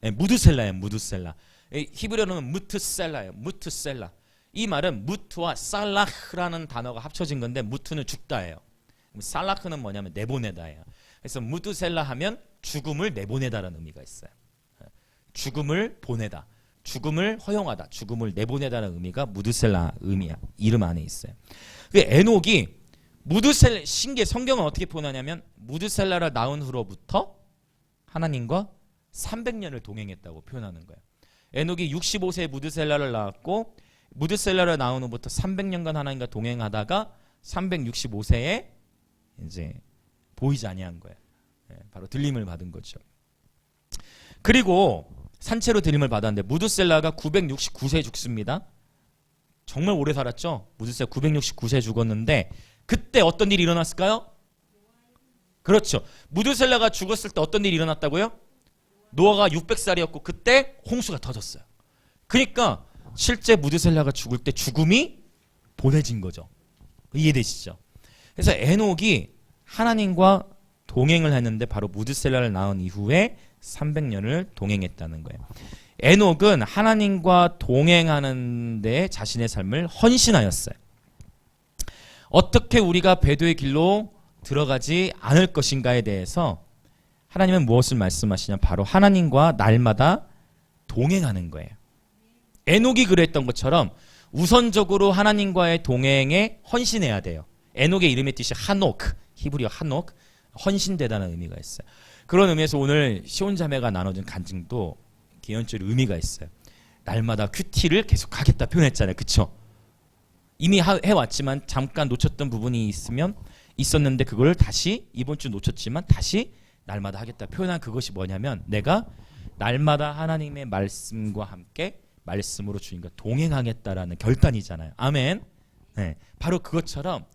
네, 무드셀라예요. 무드셀라. 히브리어로는 무트셀라예요. 무트셀라. 이 말은 무트와 살라흐라는 단어가 합쳐진 건데, 무트는 죽다예요. 살라흐는 뭐냐면 내보내다예요. 그래서 무드셀라 하면 죽음을 내보내다라는 의미가 있어요. 죽음을 보내다. 죽음을 허용하다, 죽음을 내보내다는 의미가 무드셀라 의미야. 이름 안에 있어요. 그 에녹이 신기해. 성경은 어떻게 표현하냐면 무드셀라를 낳은 후로부터 하나님과 300년을 동행했다고 표현하는 거예요. 에녹이 65세에 무드셀라를 낳았고 무드셀라를 낳은 후부터 300년간 하나님과 동행하다가 365세에 이제 보이지 아니한 거예요. 바로 들림을 받은 거죠. 그리고 산채로 들림을 받았는데 무드셀라가 969세에 죽습니다. 정말 오래 살았죠. 무드셀라 969세에 죽었는데 그때 어떤 일이 일어났을까요? 그렇죠. 무드셀라가 죽었을 때 어떤 일이 일어났다고요? 노아가 600살이었고 그때 홍수가 터졌어요. 그러니까 실제 무드셀라가 죽을 때 죽음이 보내진 거죠. 이해되시죠? 그래서 에녹이 하나님과 동행을 했는데 바로 무드셀라를 낳은 이후에 300년을 동행했다는 거예요. 에녹은 하나님과 동행하는 데 자신의 삶을 헌신하였어요. 어떻게 우리가 배도의 길로 들어가지 않을 것인가에 대해서 하나님은 무엇을 말씀하시냐? 바로 하나님과 날마다 동행하는 거예요. 에녹이 그랬던 것처럼 우선적으로 하나님과의 동행에 헌신해야 돼요. 에녹의 이름의 뜻이 하녹, 히브리어 하녹, 헌신되다는 의미가 있어요. 그런 의미에서 오늘 시온자매가 나눠준 간증도 개연적 의미가 있어요. 날마다 큐티를 계속 하겠다 표현했잖아요. 그쵸? 이미 해왔지만 잠깐 놓쳤던 부분이 있었는데 그걸 다시 이번 주 놓쳤지만 다시 날마다 하겠다 표현한 그것이 뭐냐면 내가 날마다 하나님의 말씀과 함께 말씀으로 주님과 동행하겠다라는 결단이잖아요. 아멘. 네, 바로 그것처럼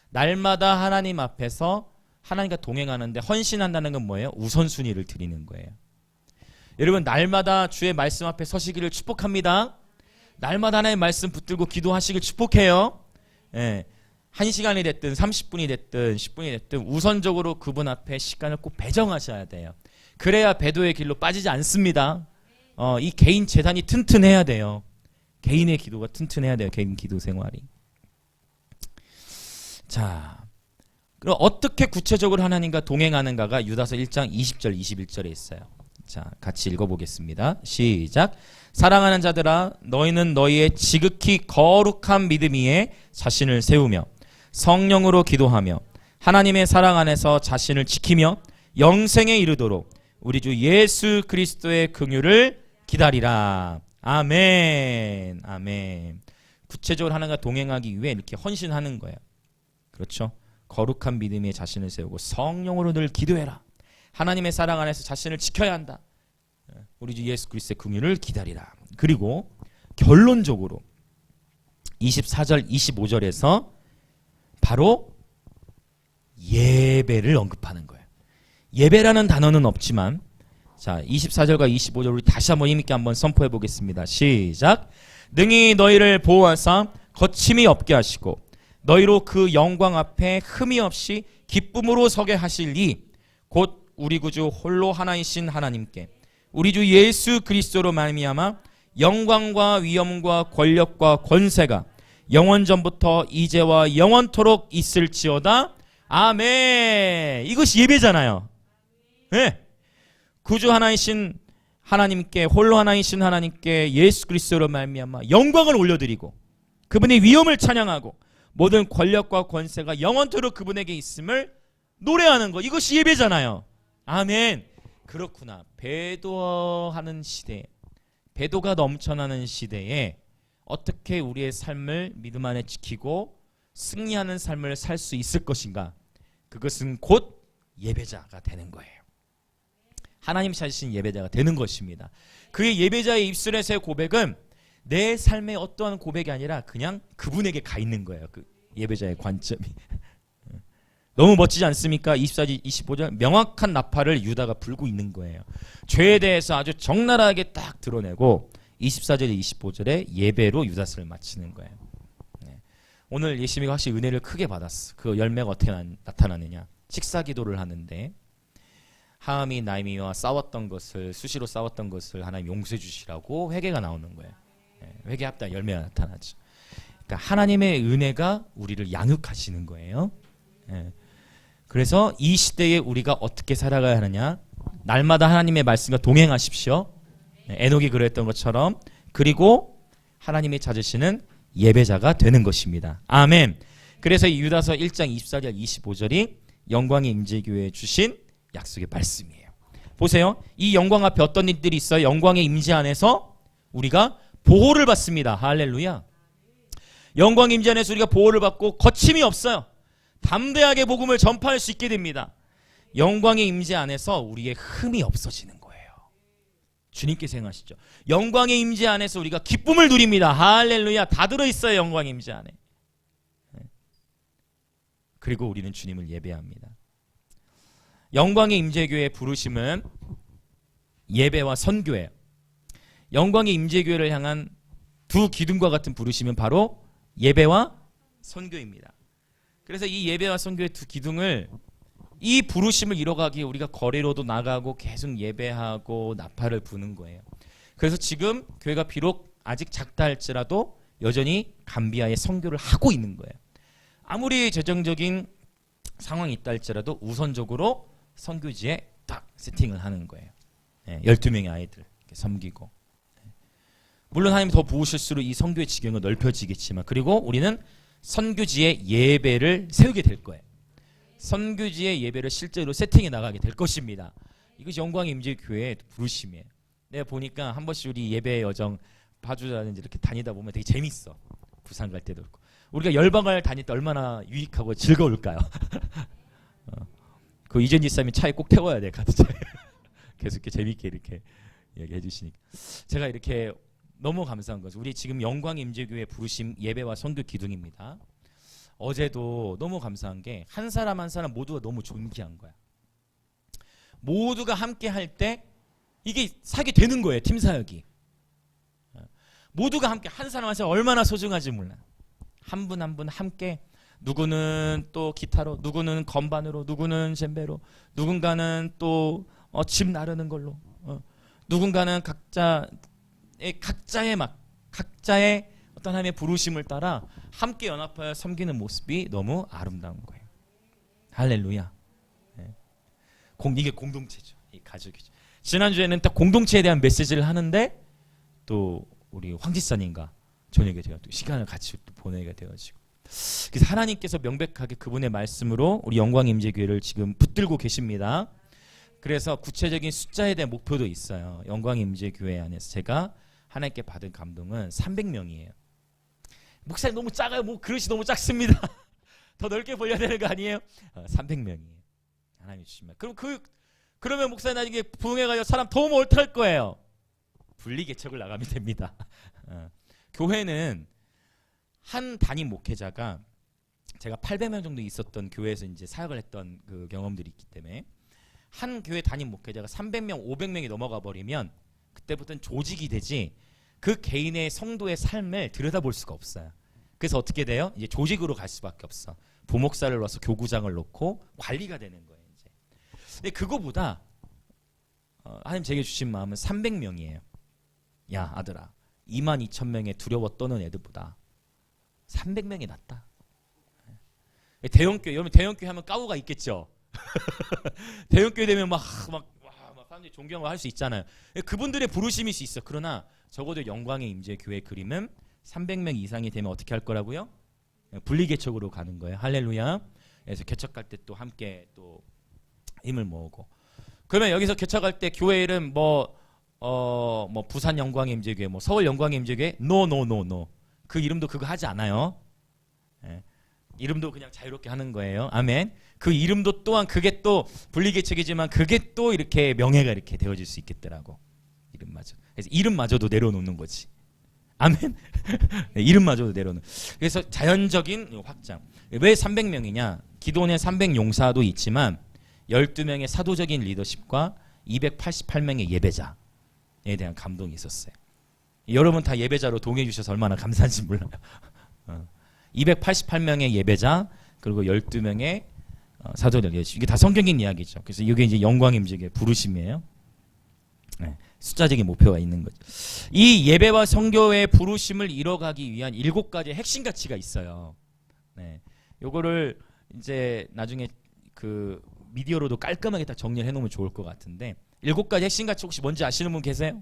날마다 하나님 앞에서 하나님과 동행하는데 헌신한다는 건 뭐예요? 우선순위를 드리는 거예요. 여러분 날마다 주의 말씀 앞에 서시기를 축복합니다. 날마다 하나님의 말씀 붙들고 기도하시길 축복해요. 예, 1시간이 됐든 30분이 됐든 10분이 됐든 우선적으로 그분 앞에 시간을 꼭 배정하셔야 돼요. 그래야 배도의 길로 빠지지 않습니다. 이 개인 재단이 튼튼해야 돼요. 개인의 기도가 튼튼해야 돼요. 개인 기도 생활이. 자, 그럼 어떻게 구체적으로 하나님과 동행하는가가 유다서 1장 20절 21절에 있어요. 자, 같이 읽어보겠습니다. 시작. 사랑하는 자들아 너희는 너희의 지극히 거룩한 믿음 위에 자신을 세우며 성령으로 기도하며 하나님의 사랑 안에서 자신을 지키며 영생에 이르도록 우리 주 예수 그리스도의 긍휼을 기다리라. 아멘. 아멘. 구체적으로 하나님과 동행하기 위해 이렇게 헌신하는 거예요. 그렇죠? 거룩한 믿음에 자신을 세우고 성령으로 늘 기도해라. 하나님의 사랑 안에서 자신을 지켜야 한다. 우리 주 예수 그리스도의 긍휼을 기다리라. 그리고 결론적으로 24절 25절에서 바로 예배를 언급하는 거예요. 예배라는 단어는 없지만 자 24절과 25절 우리 다시 한번 힘있게 한번 선포해 보겠습니다. 시작. 능히 너희를 보호하사 거침이 없게 하시고 너희로 그 영광 앞에 흠이 없이 기쁨으로 서게 하실 이 곧 우리 구주 홀로 하나이신 하나님께 우리 주 예수 그리스도로 말미암아 영광과 위엄과 권력과 권세가 영원전부터 이제와 영원토록 있을지어다. 아멘. 이것이 예배잖아요. 네. 구주 하나이신 하나님께 홀로 하나이신 하나님께 예수 그리스도로 말미암아 영광을 올려드리고 그분의 위엄을 찬양하고 모든 권력과 권세가 영원토록 그분에게 있음을 노래하는 것. 이것이 예배잖아요. 아멘. 그렇구나. 배도하는 시대, 배도가 넘쳐나는 시대에 어떻게 우리의 삶을 믿음 안에 지키고 승리하는 삶을 살 수 있을 것인가? 그것은 곧 예배자가 되는 거예요. 하나님 찾으신 예배자가 되는 것입니다. 그의 예배자의 입술에서의 고백은 내 삶의 어떠한 고백이 아니라 그냥 그분에게 가 있는 거예요. 그 예배자의 관점이. 너무 멋지지 않습니까? 24절 25절 명확한 나팔을 유다가 불고 있는 거예요. 죄에 대해서 아주 적나라하게 딱 드러내고 24절 25절에 예배로 유다서를 마치는 거예요. 네. 오늘 예시미가 확실히 은혜를 크게 받았어. 그 열매가 어떻게 나타나느냐. 식사 기도를 하는데 하함이 나이미와 싸웠던 것을 수시로 싸웠던 것을 하나님 용서해 주시라고 회개가 나오는 거예요. 네. 회개합다 열매가 나타나죠. 그러니까 하나님의 은혜가 우리를 양육하시는 거예요. 네. 그래서 이 시대에 우리가 어떻게 살아가야 하느냐. 날마다 하나님의 말씀과 동행하십시오. 네, 에녹이 그랬던 것처럼 그리고 하나님이 찾으시는 예배자가 되는 것입니다. 아멘. 그래서 이 유다서 1장 24절 25절이 영광의 임재교회에 주신 약속의 말씀이에요. 보세요. 이 영광 앞에 어떤 일들이 있어요? 영광의 임재 안에서 우리가 보호를 받습니다. 할렐루야. 영광의 임재 안에서 우리가 보호를 받고 거침이 없어요. 담대하게 복음을 전파할 수 있게 됩니다. 영광의 임재 안에서 우리의 흠이 없어지는 거예요. 주님께서 행하시죠. 영광의 임재 안에서 우리가 기쁨을 누립니다. 할렐루야. 다 들어있어요. 영광의 임재 안에. 그리고 우리는 주님을 예배합니다. 영광의 임재교회의 부르심은 예배와 선교예요. 영광의 임재교회를 향한 두 기둥과 같은 부르심은 바로 예배와 선교입니다. 그래서 이 예배와 선교의 두 기둥을, 이 부르심을 이뤄가기에 우리가 거리로도 나가고 계속 예배하고 나팔을 부는 거예요. 그래서 지금 교회가 비록 아직 작다 할지라도 여전히 감비아의 선교를 하고 있는 거예요. 아무리 재정적인 상황이 있다 할지라도 우선적으로 선교지에 딱 세팅을 하는 거예요. 12명의 아이들 이렇게 섬기고. 물론 하나님이 더 부으실수록 이 선교의 지경은 넓혀지겠지만, 그리고 우리는 선교지에 예배를 세우게 될 거예요. 선교지의 예배를 실제로 세팅해 나가게 될 것입니다. 이것이 영광의 임재교회의 부르심이에요. 내가 보니까 한 번씩 우리 예배 여정 파주라든지 이렇게 다니다 보면 되게 재밌어. 부산 갈 때도 그렇고. 우리가 열방을 다닐 때 얼마나 유익하고 즐거울까요? 그 이전 집사님이 차에 꼭 태워야 돼. 가드차에. 계속 이렇게 재밌게 이렇게 얘기해 주시니까 제가 이렇게 너무 감사한 거죠. 우리 지금 영광의 임재교회 부르심 예배와 선교 기둥입니다. 어제도 너무 감사한 게 한 사람 한 사람 모두가 너무 존귀한 거야. 모두가 함께 할 때 이게 사게 되는 거예요. 팀 사역이. 모두가 함께 한 사람 한 사람 얼마나 소중한지 몰라. 한 분 한 분 함께, 누구는 또 기타로, 누구는 건반으로, 누구는 젬베로, 누군가는 또 집 나르는 걸로, 누군가는 각자의 어떤 하나님의 부르심을 따라 함께 연합하여 섬기는 모습이 너무 아름다운 거예요. 할렐루야. 이게 공동체죠. 이 가족이죠. 지난주에는 딱 공동체에 대한 메시지를 하는데 또 우리 황지사님과 저녁에 제가 또 시간을 같이 또 보내게 되어지고, 그래서 하나님께서 명백하게 그분의 말씀으로 우리 영광 임재교회를 지금 붙들고 계십니다. 그래서 구체적인 숫자에 대한 목표도 있어요. 영광 임재교회 안에서 제가 하나님께 받은 감동은 300명이에요. 목사님 너무 작아요. 뭐 그릇이 너무 작습니다. 더 넓게 벌려야 되는 거 아니에요? 300명이에요. 하나님이 주시면. 그러면 목사님 나중에 부흥해가지고 사람 더 오면 어떡할 거예요? 분리개척을 나가면 됩니다. 교회는 한 담임 목회자가, 제가 800명 정도 있었던 교회에서 이제 사역을 했던 그 경험들이 있기 때문에, 한 교회 담임 목회자가 300명, 500명이 넘어가 버리면 그때부터는 조직이 되지 그 개인의 성도의 삶을 들여다볼 수가 없어요. 그래서 어떻게 돼요? 이제 조직으로 갈 수밖에 없어. 부목사를 와서 교구장을 놓고 관리가 되는 거예요. 이제. 근데 그거보다 하나님 제게 주신 마음은 300명이에요. 야 아들아, 22,000명의 두려워 떠는 애들보다 300명이 낫다. 대형교회, 여러분 대형교회 하면 까우가 있겠죠. 대형교회 되면 막 사람들이 존경을 할 수 있잖아요. 그분들의 부르심일 수 있어. 그러나 적어도 영광의 임재교회 그림은 300명 이상이 되면 어떻게 할 거라고요? 분리개척으로 가는 거예요. 할렐루야. 그래서 개척할 때 또 함께 또 힘을 모으고. 그러면 여기서 개척할 때 교회 이름 뭐 부산 영광의 임재교회, 뭐 서울 영광의 임재교회, 노. 그 이름도 그거 하지 않아요. 이름도 그냥 자유롭게 하는 거예요. 아멘. 그 이름도 또한 그게 또 분리개척이지만 그게 또 이렇게 명예가 이렇게 되어질 수 있겠더라고. 이름마저. 그래서 이름마저도 내려놓는 거지. 아멘. 이름마저도 내려놓는. 그래서 자연적인 확장. 왜 300명이냐? 기도원의 300용사도 있지만 12명의 사도적인 리더십과 288명의 예배자에 대한 감동이 있었어요. 여러분 다 예배자로 동의해 주셔서 얼마나 감사한지 몰라요. 288명의 예배자, 그리고 12명의 사도적 리더십. 이게 다 성경적인 이야기죠. 그래서 이게 이제 영광의 임재교회 부르심이에요. 숫자적인 목표가 있는 거죠. 이 예배와 선교의 부르심을 이뤄가기 위한 7가지의 핵심 가치가 있어요. 요거를 이제 나중에 그 미디어로도 깔끔하게 딱 정리를 해놓으면 좋을 것 같은데, 7가지 핵심 가치 혹시 뭔지 아시는 분 계세요?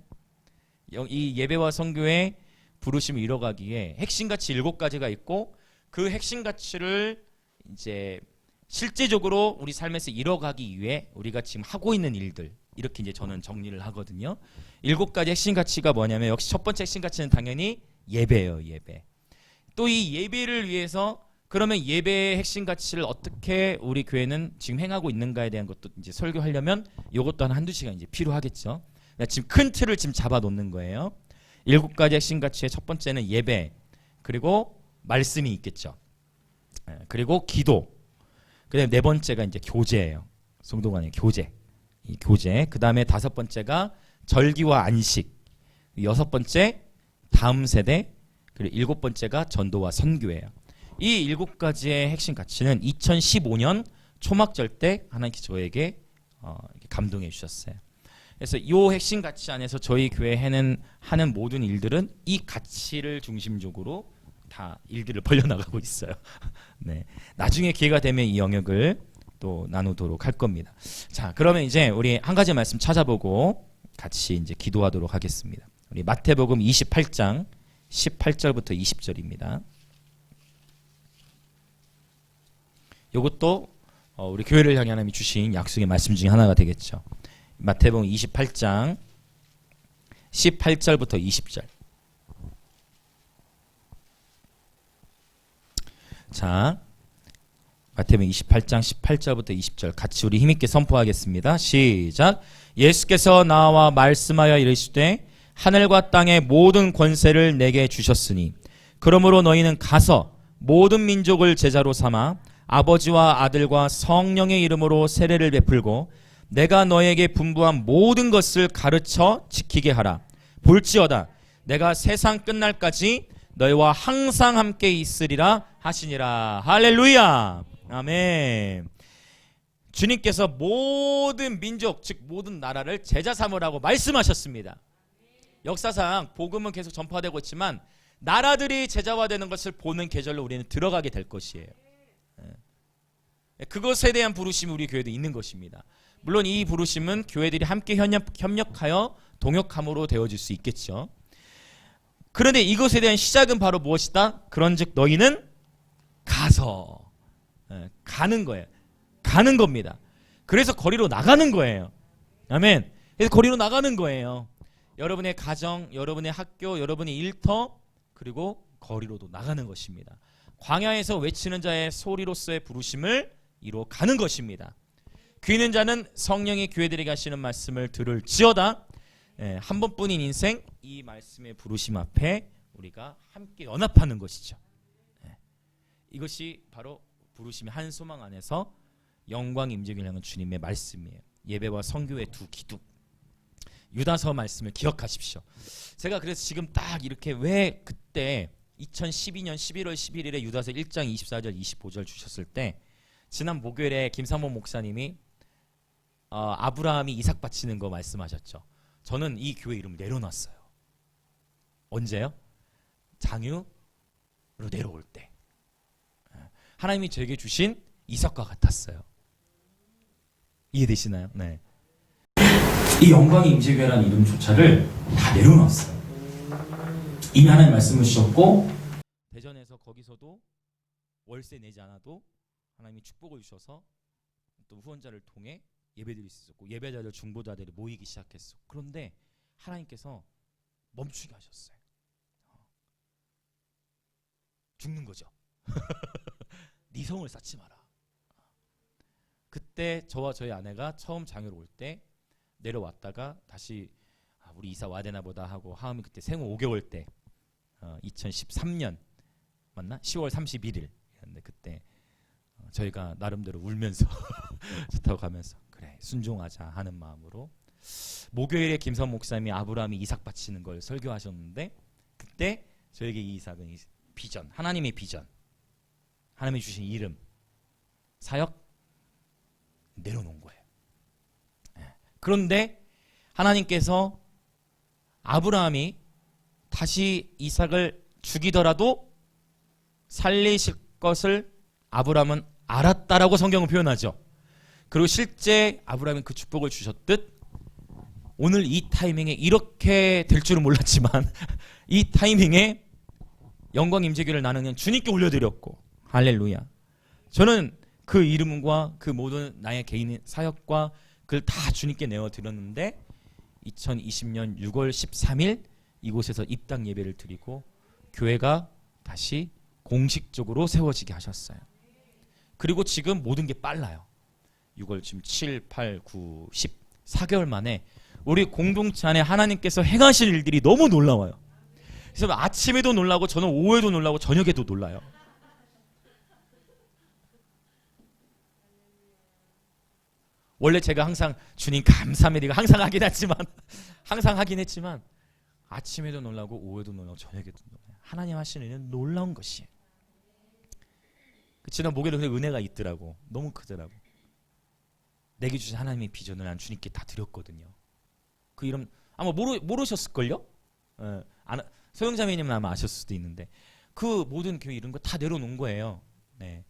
이 예배와 선교의 부르심을 이뤄가기에 핵심 가치 7가지가 있고 그 핵심 가치를 이제 실제적으로 우리 삶에서 이뤄가기 위해 우리가 지금 하고 있는 일들 이렇게 이제 저는 정리를 하거든요. 7가지 핵심 가치가 뭐냐면 역시 첫 번째 핵심 가치는 당연히 예배예요. 예배. 또 이 예배를 위해서 그러면 예배의 핵심 가치를 어떻게 우리 교회는 지금 행하고 있는가에 대한 것도 이제 설교하려면 이것도 한두 시간 이제 필요하겠죠. 지금 큰 틀을 지금 잡아 놓는 거예요. 7가지 핵심 가치의 첫 번째는 예배, 그리고 말씀이 있겠죠. 그리고 기도. 그다음에 네 번째가 이제 교제예요. 성도 간의 교제. 이 교제. 그다음에 5번째가 절기와 안식. 6번째 다음 세대. 그리고 7번째가 전도와 선교예요. 이 7가지의 핵심 가치는 2015년 초막절 때 하나님께서 저에게 감동해 주셨어요. 그래서 이 핵심 가치 안에서 저희 교회 하는 모든 일들은 이 가치를 중심적으로 다 일들을 벌려나가고 있어요. 네, 나중에 기회가 되면 이 영역을 또 나누도록 할 겁니다. 자, 그러면 이제 우리 한 가지 말씀 찾아보고 같이 이제 기도하도록 하겠습니다. 우리 마태복음 28장 18절부터 20절입니다. 이것도 우리 교회를 향해 하나님이 주신 약속의 말씀 중에 하나가 되겠죠. 마태복음 28장 18절부터 20절. 자, 마태복음 28장 18절부터 20절 같이 우리 힘있게 선포하겠습니다. 시작. 예수께서 나와 말씀하여 이르시되 하늘과 땅의 모든 권세를 내게 주셨으니 그러므로 너희는 가서 모든 민족을 제자로 삼아 아버지와 아들과 성령의 이름으로 세례를 베풀고 내가 너에게 분부한 모든 것을 가르쳐 지키게 하라. 볼지어다 내가 세상 끝날까지 너희와 항상 함께 있으리라 하시니라. 할렐루야. 아멘. 주님께서 모든 민족 즉 모든 나라를 제자 삼으라고 말씀하셨습니다. 역사상 복음은 계속 전파되고 있지만 나라들이 제자화되는 것을 보는 계절로 우리는 들어가게 될 것이에요. 그것에 대한 부르심이 우리 교회도 있는 것입니다. 물론 이 부르심은 교회들이 함께 협력하여 동역함으로 되어질 수 있겠죠. 그런데 이것에 대한 시작은 바로 무엇이다? 그런즉 너희는 가서 가는 거예요. 가는 겁니다. 그래서 거리로 나가는 거예요. 아멘. 그래서 거리로 나가는 거예요. 여러분의 가정, 여러분의 학교, 여러분의 일터 그리고 거리로도 나가는 것입니다. 광야에서 외치는 자의 소리로서의 부르심을 이루어 가는 것입니다. 귀 있는 자는 성령이 교회들에게 하시는 말씀을 들을지어다. 한 번뿐인 인생 이 말씀의 부르심 앞에 우리가 함께 연합하는 것이죠. 이것이 바로 부르심의 한 소망 안에서 영광 임재기를 향한 주님의 말씀이에요. 예배와 선교의 두 기둥. 유다서 말씀을 기억하십시오. 제가 그래서 지금 딱 이렇게 왜 그때 2012년 11월 11일에 유다서 1장 24절 25절 주셨을 때 지난 목요일에 김삼원 목사님이 아브라함이 이삭 바치는 거 말씀하셨죠. 저는 이 교회 이름을 내려놨어요. 언제요? 장유로 내려올 때 하나님이 저에게 주신 이삭과 같았어요. 이해되시나요? 네. 이 영광의 임재교회라는 이름조차를 다 내려놨어요. 이미 하나님 말씀을 주셨고 대전에서 거기서도 월세 내지 않아도 하나님이 축복을 주셔서 또 후원자를 통해 예배드릴 수 있었고 예배자들 중보자들이 모이기 시작했어. 그런데 하나님께서 멈추게 하셨어요. 죽는 거죠. 네 성을 쌓지 마라. 그때 저와 저희 아내가 처음 장유로 올 때 내려왔다가 다시 우리 이사 와야 되나 보다 하고 하음이 그때 생후 5개월 때 2013년 맞나? 10월 31일이었는데 그때 저희가 나름대로 울면서 좋다고 가면서 그래 순종하자 하는 마음으로 목요일에 김선 목사님이 아브라함이 이삭 바치는 걸 설교하셨는데 그때 저에게 이 이삭은 비전, 하나님의 비전, 하나님이 주신 이름, 사역 내려놓은 거예요. 그런데 하나님께서 아브라함이 다시 이삭을 죽이더라도 살리실 것을 아브라함은 알았다라고 성경은 표현하죠. 그리고 실제 아브라함이 그 축복을 주셨듯 오늘 이 타이밍에 이렇게 될 줄은 몰랐지만 이 타이밍에 영광 임재기를 나는 그냥 주님께 올려드렸고, 할렐루야. 저는 그 이름과 그 모든 나의 개인 사역과 그걸 다 주님께 내어드렸는데 2020년 6월 13일 이곳에서 입당 예배를 드리고 교회가 다시 공식적으로 세워지게 하셨어요. 그리고 지금 모든 게 빨라요. 6월 지금 7, 8, 9, 10 4개월 만에 우리 공동체 안에 하나님께서 행하실 일들이 너무 놀라워요. 그래서 아침에도 놀라고 저는 오후에도 놀라고 저녁에도 놀라요. 원래 제가 항상 주님 감사합니다 항상 하긴 했지만 아침에도 놀라고 오후에도 놀라고 저녁에도 놀라요. 하나님 하시는 일은 놀라운 것이에요. 지난 목요일에 은혜가 있더라고. 너무 크더라고. 내게 주신 하나님의 비전을 난 주님께 다 드렸거든요. 그 이름 아마 모르셨을걸요? 소영자매님은 아마 아셨을 수도 있는데 그 모든 교회 이런 거 다 내려놓은 거예요. 네.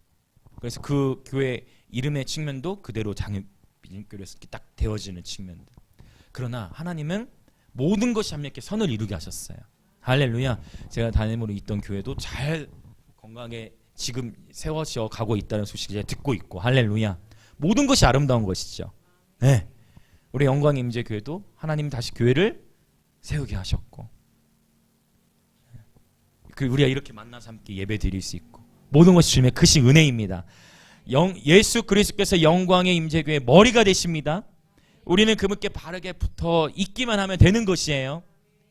그래서 그 교회 이름의 측면도 그대로 장애비전교회에서 딱 되어지는 측면들. 그러나 하나님은 모든 것이 함께 선을 이루게 하셨어요. 할렐루야. 제가 담임으로 있던 교회도 잘 건강하게 지금 세워져 가고 있다는 소식을 제가 듣고 있고, 할렐루야. 모든 것이 아름다운 것이죠. 네. 우리 영광 임재 교회도 하나님 다시 교회를 세우게 하셨고, 우리가 이렇게 만나서 함께 예배 드릴 수 있고, 모든 것이 주님의 크신 은혜입니다. 예수 그리스도께서 영광의 임재교회의 머리가 되십니다. 우리는 그분께 바르게 붙어 있기만 하면 되는 것이에요.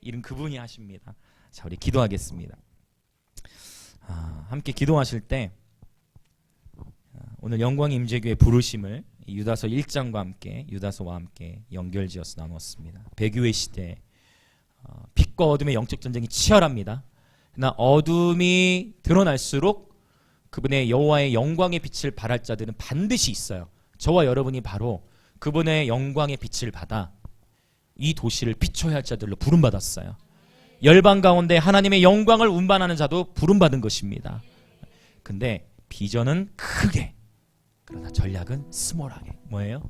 이런 그분이 하십니다. 자, 우리 기도하겠습니다. 함께 기도하실 때 오늘 영광의 임재교회 부르심을 유다서 1장과 함께 유다서와 함께 연결지어서 나누었습니다. 배교의 시대 빛과 어둠의 영적 전쟁이 치열합니다. 그러나 어둠이 드러날수록 그분의 여호와의 영광의 빛을 발할 자들은 반드시 있어요. 저와 여러분이 바로 그분의 영광의 빛을 받아 이 도시를 비춰야 할 자들로 부름받았어요. 열방 가운데 하나님의 영광을 운반하는 자도 부름받은 것입니다. 근데 비전은 크게, 그러나 전략은 스몰하게. 뭐예요?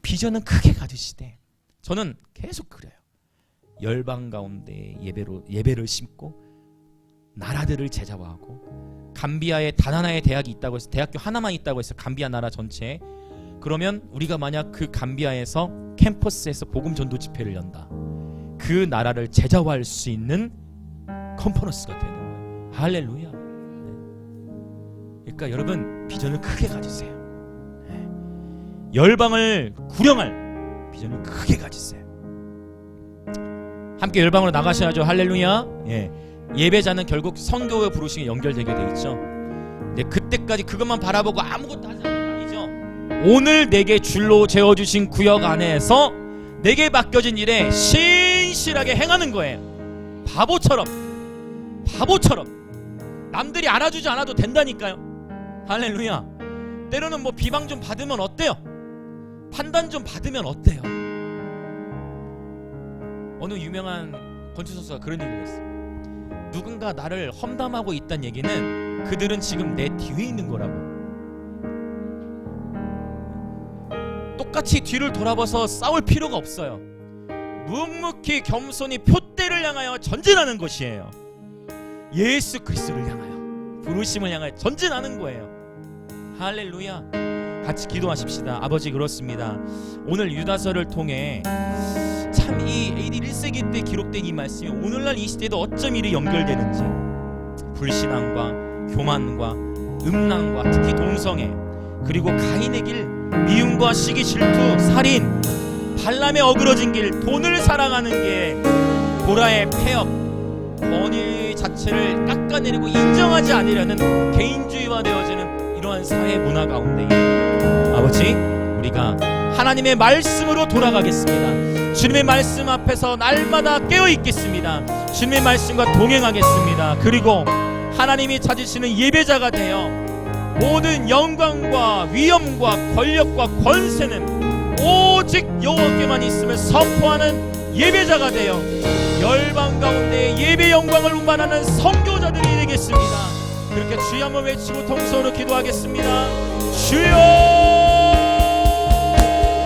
비전은 크게 가지시되 저는 계속 그래요. 열방 가운데 예배를 심고 나라들을 제자화하고, 감비아에 단 하나의 대학이 있다고 해서 대학교 하나만 있다고 해서 감비아 나라 전체에, 그러면 우리가 만약 그 감비아에서 캠퍼스에서 복음 전도 집회를 연다, 그 나라를 제자화할 수 있는 컨퍼런스가 되는 거예요. 할렐루야. 네. 그러니까 여러분 비전을 크게 가지세요. 네. 열방을 구령할 비전을 크게 가지세요. 함께 열방으로 나가셔야죠. 할렐루야. 예. 예배자는 결국 성교회 부르심에 연결되게 돼 있죠. 네, 그때까지 그것만 바라보고 아무것도 하지 않는 거 아니죠. 오늘 내게 줄로 재어주신 구역 안에서 내게 맡겨진 일에 신실하게 행하는 거예요. 바보처럼 남들이 알아주지 않아도 된다니까요. 할렐루야. 때로는 뭐 비방 좀 받으면 어때요? 판단 좀 받으면 어때요? 어느 유명한 건축선수가 그런 얘기를 했어요. 누군가 나를 험담하고 있다는 얘기는 그들은 지금 내 뒤에 있는 거라고. 똑같이 뒤를 돌아봐서 싸울 필요가 없어요. 묵묵히 겸손히 표대를 향하여 전진하는 것이에요. 예수 그리스도를 향하여, 부르심을 향하여 전진하는 거예요. 할렐루야. 같이 기도하십시다. 아버지, 그렇습니다. 오늘 유다서를 통해 참 이 AD 1세기 때 기록된 이 말씀이 오늘날 이 시대에도 어쩜 이리 연결되는지, 불신앙과 교만과 음란과 특히 동성애, 그리고 가인의 길, 미움과 시기, 질투, 살인, 발람의 어그러진 길, 돈을 사랑하는 게 고라의 폐업, 권위 자체를 깎아내리고 인정하지 않으려는 개인주의화 되어지는 이러한 사회 문화 가운데 아버지, 우리가 하나님의 말씀으로 돌아가겠습니다. 주님의 말씀 앞에서 날마다 깨어있겠습니다. 주님의 말씀과 동행하겠습니다. 그리고 하나님이 찾으시는 예배자가 되어 모든 영광과 위엄과 권력과 권세는 오직 여호와께만 있음을 선포하는 예배자가 되어 열방 가운데 예배 영광을 운반하는 선교자들이 되겠습니다. 그렇게 주여 한번 외치고 통성으로 기도하겠습니다. 주여!